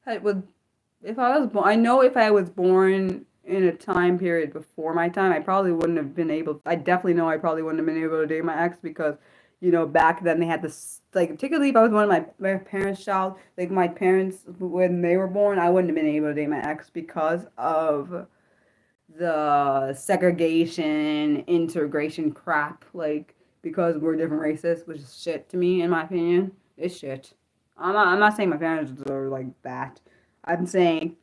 had would if I was born, I know if I was born in a time period before my time, I probably wouldn't have been able. I definitely know I probably wouldn't have been able to date my ex because, back then they had this like particularly if I was one of my parents' child, like my parents when they were born, I wouldn't have been able to date my ex because of the segregation, integration crap, like because we're different races, which is shit to me, in my opinion. It's shit. I'm not saying my parents are like that. I'm saying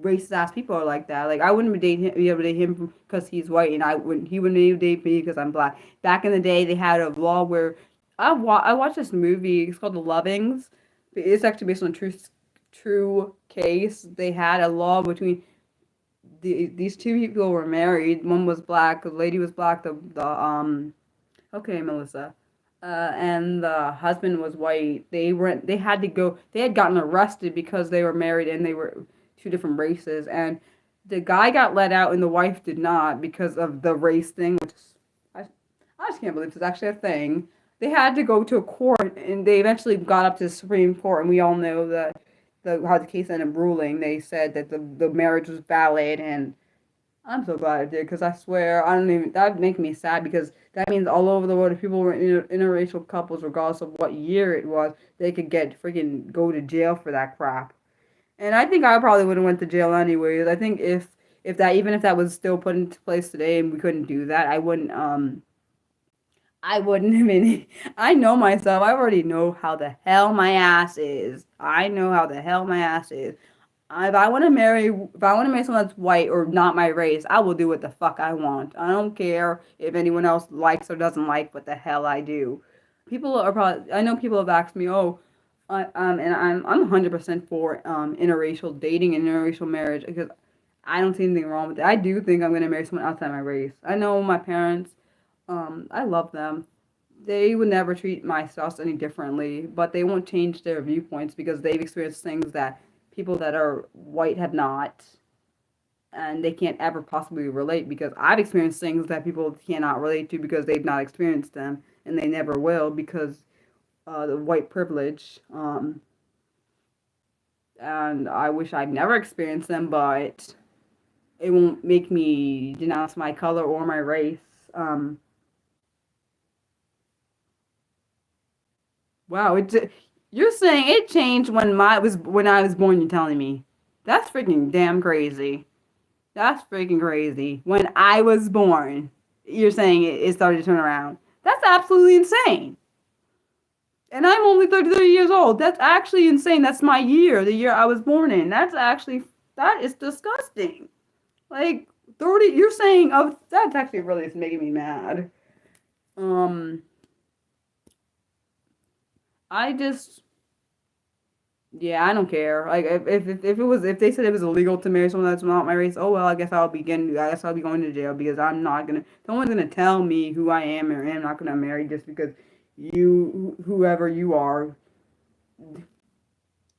racist ass people are like that. Like I wouldn't be able to date him because he's white, and he wouldn't be able to date me because I'm black. Back in the day, they had a law where I watched this movie. It's called The Lovings. It's actually based on a true case. They had a law between these two people were married. One was black. The lady was black. The okay, Melissa. And the husband was white. They had to go. They had gotten arrested because they were married and they were two different races. And the guy got let out and the wife did not because of the race thing, which is, I just can't believe it's actually a thing. They had to go to a court and they eventually got up to the Supreme Court, and we all know that how the case ended up ruling. They said that the marriage was valid, and I'm so glad I did because I swear I don't even that make me sad because that means all over the world if people were interracial couples, regardless of what year it was, they could get freaking go to jail for that crap. And I think I probably would have went to jail anyways. I think if that even if that was still put into place today and we couldn't do that, I wouldn't have been. I know myself. I already know how the hell my ass is. I know how the hell my ass is. If I want to marry someone that's white or not my race, I will do what the fuck I want. I don't care if anyone else likes or doesn't like what the hell I do. People are probably, I know people have asked me, oh, and I'm 100% for interracial dating and interracial marriage because I don't see anything wrong with it. I do think I'm gonna marry someone outside my race. I know my parents, I love them. They would never treat my spouse any differently, but they won't change their viewpoints because they've experienced things that people that are white have not, and they can't ever possibly relate because I've experienced things that people cannot relate to because they've not experienced them, and they never will because the white privilege. And I wish I'd never experienced them, but it won't make me denounce my color or my race. Wow, you're saying it changed when I was born, you're telling me. That's freaking damn crazy. That's freaking crazy. When I was born, you're saying it started to turn around. That's absolutely insane. And I'm only 33 years old. That's actually insane. That's my year, the year I was born in. That is disgusting. Like 30, you're saying, oh, that's actually really is making me mad. Um, I just, yeah, I don't care. Like if they said it was illegal to marry someone that's not my race, oh well, I guess I'll be going to jail because I'm not gonna. No one's gonna tell me who I am or am not gonna marry just because whoever you are,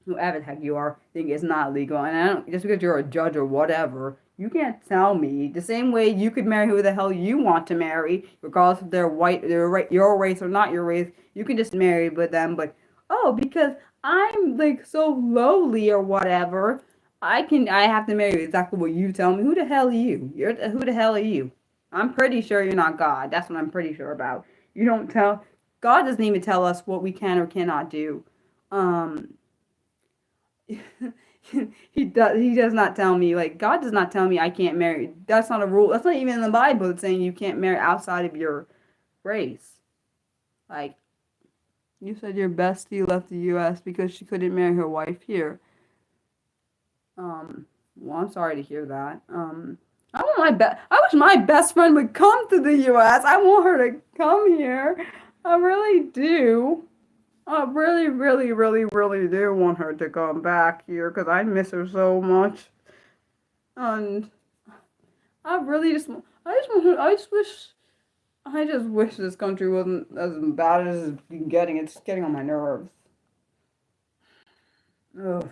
whoever the heck you are, think it's not legal. And I don't just because you're a judge or whatever, You can't tell me. The same way you could marry who the hell you want to marry, regardless if they're white, your race or not your race. You can just marry with them. But oh, because I'm like so lowly or whatever, I have to marry exactly what you tell me. Who the hell are you? Who the hell are you? I'm pretty sure you're not God. That's what I'm pretty sure about. You don't tell. God doesn't even tell us what we can or cannot do. Um, he does not tell me, like, God does not tell me I can't marry. That's not a rule. That's not even in the Bible. It's saying you can't marry outside of your race. Like, you said your bestie left the U.S. because she couldn't marry her wife here. Well, I'm sorry to hear that. I wish my best friend would come to the U.S. I want her to come here. I really do. I really, really, really, really do want her to come back here because I miss her so much. And I really just, I just want her, I just wish this country wasn't as bad as it's been getting. It's getting on my nerves. Ugh.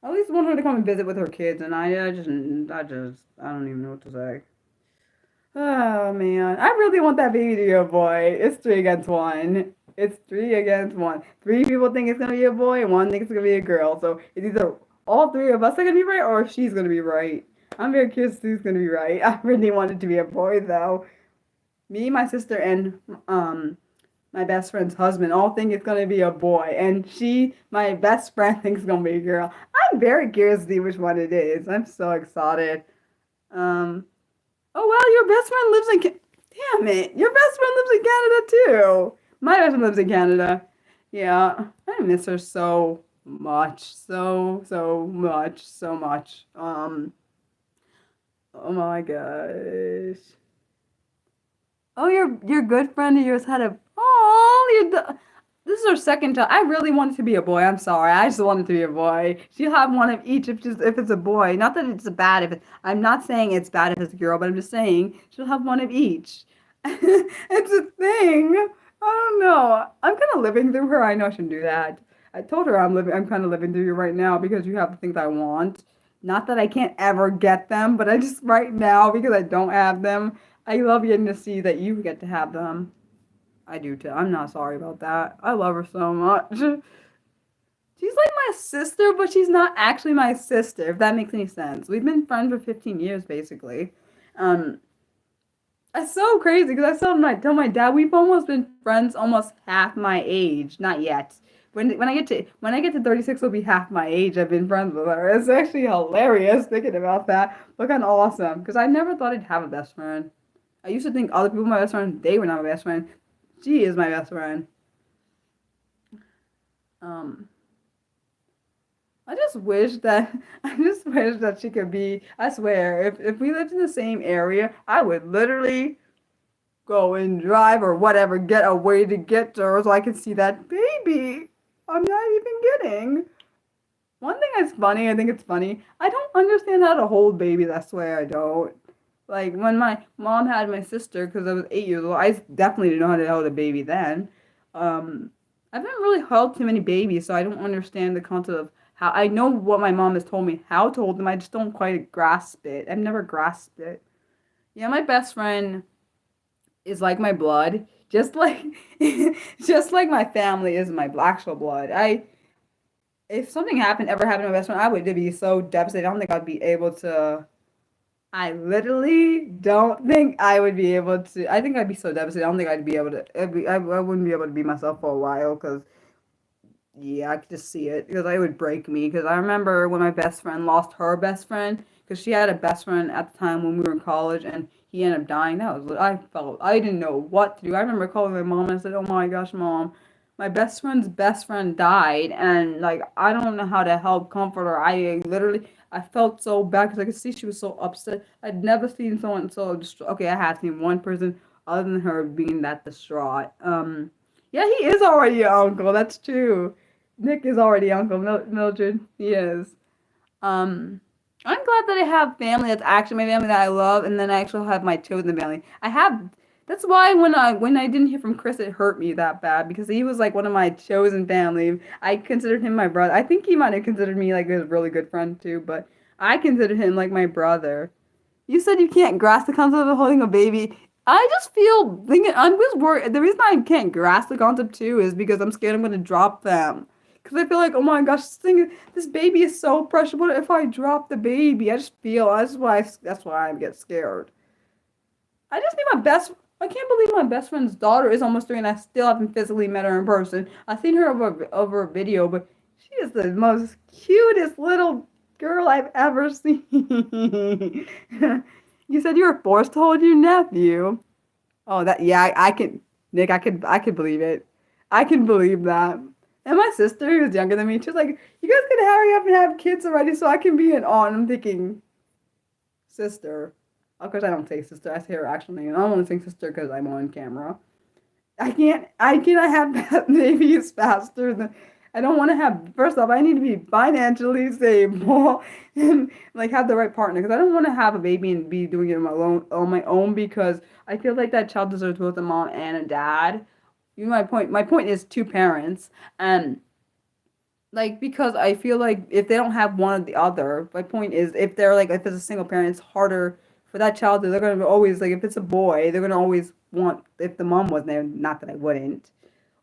I at least want her to come and visit with her kids, and I don't even know what to say. Oh man, I really want that baby to be a boy. It's 3 against 1. It's 3 against 1. 3 people think it's gonna be a boy, and one thinks it's gonna be a girl. So it's either all 3 of us are gonna be right, or she's gonna be right. I'm very curious who's gonna be right. I really want it to be a boy though. Me, my sister, and my best friend's husband all think it's gonna be a boy, and my best friend, thinks it's gonna be a girl. I'm very curious to see which one it is. I'm so excited. Um. Oh wow, your best friend lives in Damn it. Your best friend lives in Canada too. My best friend lives in Canada. Yeah. I miss her so much. So much. So much. Oh my gosh. Oh, your good friend of yours had a this is her second child. I really want it to be a boy. I'm sorry. I just want it to be a boy. She'll have one of each if it's a boy. Not that it's bad if I'm not saying it's bad if it's a girl, but I'm just saying she'll have one of each. It's a thing. I don't know. I'm kind of living through her. I know I shouldn't do that. I told her I'm kind of living through you right now because you have the things I want. Not that I can't ever get them, but I just right now because I don't have them. I love getting to see that you get to have them. I do too. I'm not sorry about that. I love her so much. She's like my sister, but she's not actually my sister, if that makes any sense. We've been friends for 15 years, basically. Um, it's so crazy because tell my dad we've almost been friends almost half my age. Not yet. When I get to 36, will be half my age. I've been friends with her. It's actually hilarious thinking about that. But kind of awesome because I never thought I'd have a best friend. I used to think other people were my best friend. They were not my best friend. She is my best friend. Um, I just wish that she could be. I swear, if we lived in the same area, I would literally go and drive or whatever, get a way to get to her so I can see that baby. I'm not even kidding. One thing that's funny, I think it's funny. I don't understand how to hold babies. I swear I don't. Like when my mom had my sister, because I was 8 years old, I definitely didn't know how to hold a baby then. I haven't really held too many babies, so I don't understand the concept of how. I know what my mom has told me how to hold them. I just don't quite grasp it. I've never grasped it. Yeah, my best friend is like my blood, just like just like my family is my actual blood. If something ever happened to my best friend, I would be so devastated. I don't think I'd be able to. I literally don't think I would be able to. I think I'd be so devastated. I don't think I'd be able to. I wouldn't be able to be myself for a while because, yeah, I could just see it because it would break me. Because I remember when my best friend lost her best friend because she had a best friend at the time when we were in college and he ended up dying. I didn't know what to do. I remember calling my mom and I said, "Oh my gosh, mom, my best friend's best friend died and like I don't know how to help comfort her." I felt so bad because I could see she was so upset. I'd never seen someone so distraught. Okay, I had seen one person other than her being that distraught. Yeah, he is already an uncle. That's true. Nick is already Uncle Mildred. He is. Um, I'm glad that I have family that's actually my family that I love, and then I actually have my chosen family. I have. That's why when I didn't hear from Chris, it hurt me that bad because he was like one of my chosen family. I considered him my brother. I think he might have considered me like a really good friend too. But I consider him like my brother. You said you can't grasp the concept of holding a baby. I just feel thinking I'm just worried. The reason I can't grasp the concept too is because I'm scared I'm gonna drop them. Because I feel like, oh my gosh, this baby is so precious. What if I drop the baby? I just feel that's why I get scared. I just need my best. I can't believe my best friend's daughter is almost 3, and I still haven't physically met her in person. I've seen her over a video, but she is the most cutest little girl I've ever seen. You said you were forced to hold your nephew. Oh, that yeah, I can, Nick. I could believe it. I can believe that. And my sister, who's younger than me, she's like, "You guys can hurry up and have kids already, so I can be an aunt." I'm thinking, sister. Of course, I don't say sister. I say her actual name. I don't want to say sister because I'm on camera. I cannot have babies faster than. I don't want to have. First off, I need to be financially stable and like have the right partner because I don't want to have a baby and be doing it on my own because I feel like that child deserves both a mom and a dad. You know my point. My point is two parents and like because I feel like if they don't have one or the other, my point is if it's a single parent, it's harder for that child. They're gonna always like if it's a boy, they're gonna always want if the mom wasn't there. Not that I wouldn't.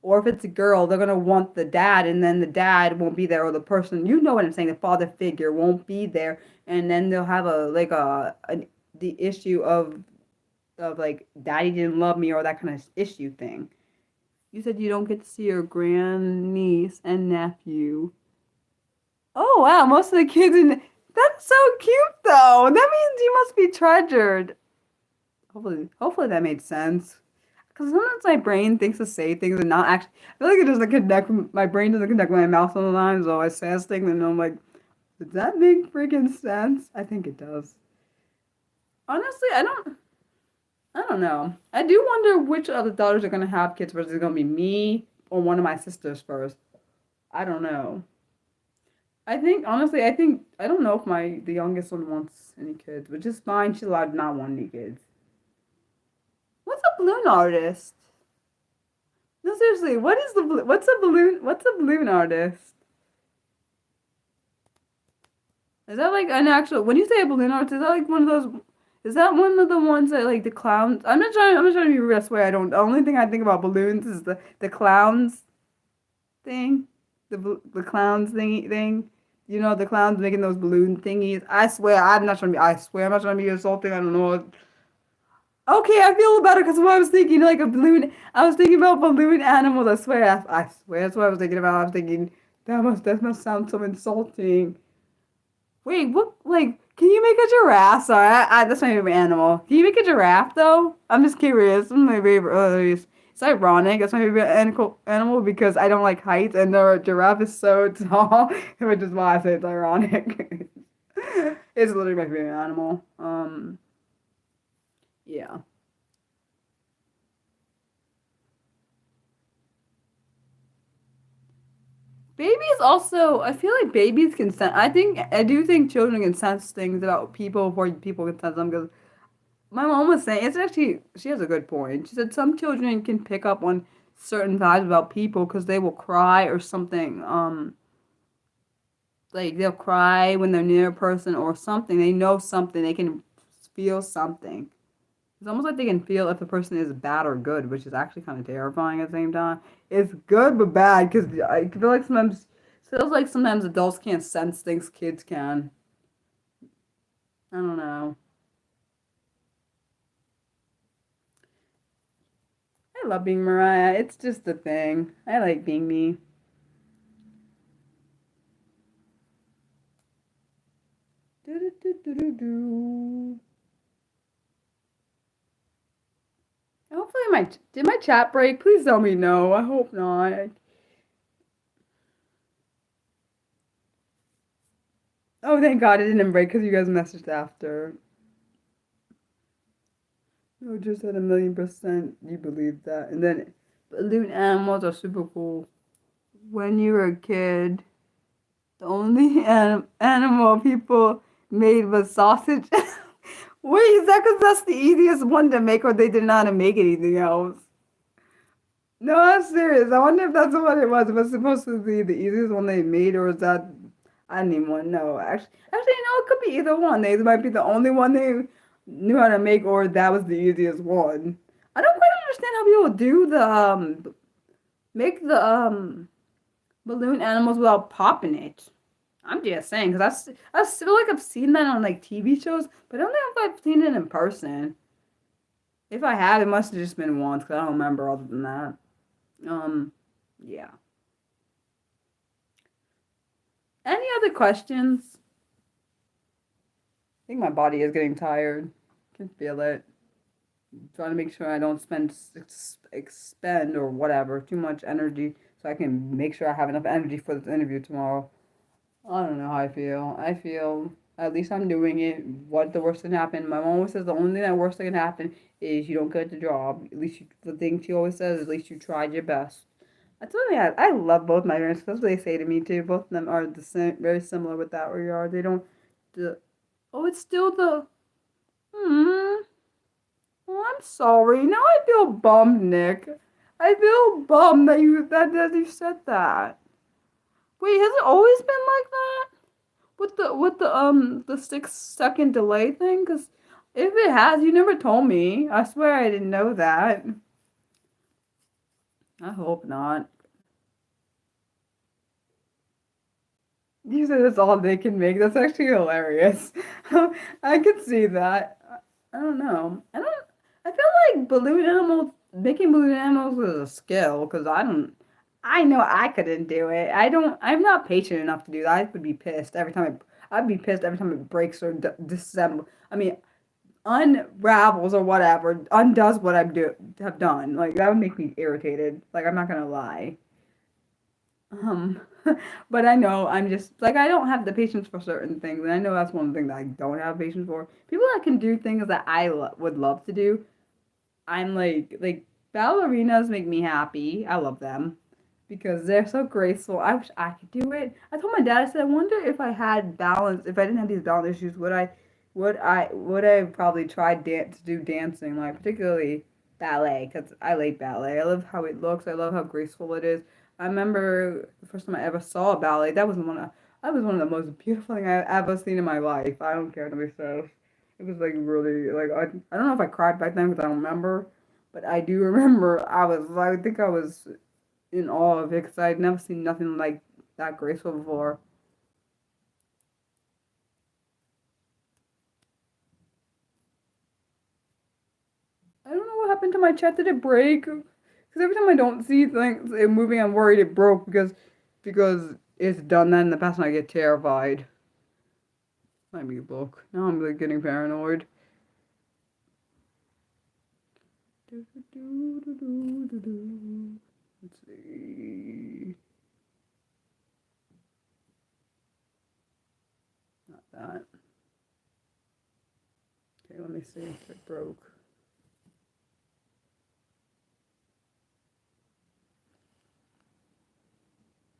Or if it's a girl, they're gonna want the dad, and then the dad won't be there, or the person you know what I'm saying, the father figure won't be there, and then they'll have the issue of like daddy didn't love me or that kind of issue thing. You said you don't get to see your grandniece and nephew. Oh wow, most of the kids in that's so cute though. That means you must be treasured. Hopefully that made sense. Because sometimes my brain thinks to say things and not actually. I feel like it doesn't connect. My brain doesn't connect with my mouth sometimes. So I say things and I'm like, does that make freaking sense? I think it does. Honestly, I don't. I don't know. I do wonder which of the daughters are gonna have kids versus it's gonna be me or one of my sisters first. I don't know. I think honestly, I don't know if the youngest one wants any kids, which is fine. She's allowed to not want any kids. What's a balloon artist? No, seriously, what's a balloon artist? Is that like an actual when you say a balloon artist, is that like one of those is that one of the ones that like the clowns I'm not trying to be rude, I swear I don't the only thing I think about balloons is the clowns thing. The clowns thing. You know the clowns making those balloon thingies. I swear I'm not trying to be insulting, I don't know. Okay, I feel better because what I was thinking, like a balloon. I was thinking about balloon animals. I swear that's what I was thinking about. I was thinking that must sound so insulting. Wait, what? Like, can you make a giraffe? Sorry, that's my favorite animal. Can you make a giraffe though? I'm just curious. It's my favorite. It's ironic. That's my favorite animal because I don't like heights, and the giraffe is so tall, which is why I say it's ironic. It's literally my favorite animal. Yeah. Babies also, I feel like babies can sense. I do think children can sense things about people before people can sense them. Because my mom was saying, it's actually, she has a good point. She said some children can pick up on certain vibes about people because they will cry or something. Like they'll cry when they're near a person or something. They know something. They can feel something. It's almost like they can feel if the person is bad or good, which is actually kind of terrifying at the same time. It's good but bad because I feel like sometimes feels like sometimes adults can't sense things kids can. I don't know. I love being Mariah. It's just a thing. I like being me. Do do do do do do. Hopefully did my chat break? Please tell me no. I hope not. Oh, thank God it didn't break because you guys messaged after. No, just at 1,000,000% you believe that. And then balloon animals are super cool. When you were a kid, the only animal people made was sausage. Wait, is that because that's the easiest one to make, or they did not make anything else? No, I'm serious. I wonder if that's what it was. It was supposed to be the easiest one they made, or is that I didn't even want to know. Actually, it could be either one. They might be the only one they knew how to make, or that was the easiest one. I don't quite understand how people do the make the balloon animals without popping it. I'm just saying, because I feel like I've seen that on like TV shows, but I don't think I've seen it in person. If I have, it must have just been once, because I don't remember other than that. Yeah. Any other questions? I think my body is getting tired. I can feel it. I'm trying to make sure I don't expend or whatever too much energy, so I can make sure I have enough energy for this interview tomorrow. I don't know how I feel. I feel at least I'm doing it. What the worst can happen? My mom always says the only thing that worst that can happen is you don't get the job. At least the thing she always says, at least you tried your best. That's something I love both my parents. That's what they say to me too. Both of them are the same, very similar with that regard. They don't. The, oh, it's still the. Hmm. Oh, I'm sorry. Now I feel bummed, Nick. I feel bummed that you said that. Wait, has it always been like that? With the 6 second delay thing? Because if it has, you never told me. I swear I didn't know that. I hope not. You said that's all they can make. That's actually hilarious. I could see that. I don't know. I feel like making balloon animals is a skill because I don't. I know I couldn't do it. I don't. I'm not patient enough to do that. I would be pissed every time. I'd be pissed every time it breaks or disassembles. I mean, unravels or whatever, undoes what have done. Like that would make me irritated. Like I'm not gonna lie. Um, but I know I'm just like I don't have the patience for certain things, and I know that's one thing that I don't have patience for. People that can do things that would love to do, I'm like ballerinas make me happy. I love them because they're so graceful. I wish I could do it. I told my dad, I said, I wonder if I had balance, if I didn't have these balance issues, would I have probably tried to do dancing, like particularly ballet, because I like ballet. I love how it looks. I love how graceful it is. I remember the first time I ever saw a ballet. That was one of the most beautiful things I've ever seen in my life. I don't care to myself. It was like really like I don't know if I cried back then because I don't remember, but I do remember I think I was in awe of it because I'd never seen nothing like that graceful before. I don't know what happened to my chat. Did it break? Because every time I don't see things moving, I'm worried it broke because it's done that in the past and I get terrified. Might be broke. Now I'm like getting paranoid. Let's see. Not that. Okay, let me see if it broke.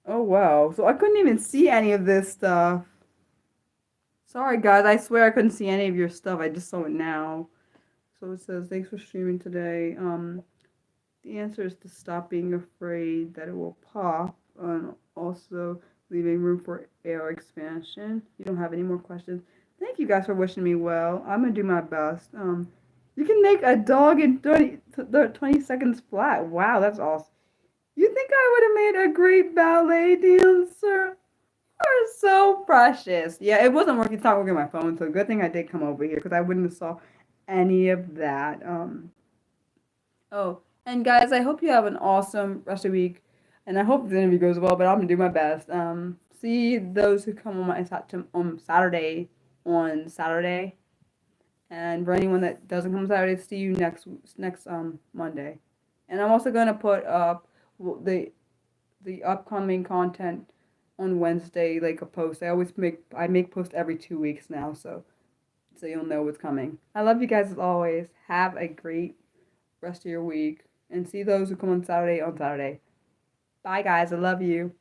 Oh wow. So I couldn't even see any of this stuff. Sorry guys, I swear I couldn't see any of your stuff. I just saw it now. So it says, thanks for streaming today. The answer is to stop being afraid that it will pop and also leaving room for air expansion. You don't have any more questions. Thank you guys for wishing me well. I'm gonna do my best. You can make a dog in 20 seconds flat. Wow, that's awesome. You think I would have made a great ballet dancer? You're so precious. Yeah, it wasn't working. It's not working on my phone, so good thing I did come over here because I wouldn't have saw any of that. Oh, and guys, I hope you have an awesome rest of the week, and I hope the interview goes well. But I'm gonna do my best. See those who come on my Saturday on Saturday, and for anyone that doesn't come Saturday, see you next Monday. And I'm also gonna put up the upcoming content on Wednesday, like a post. I make post every 2 weeks now, so you'll know what's coming. I love you guys as always. Have a great rest of your week, and see those who come on Saturday. Bye guys, I love you.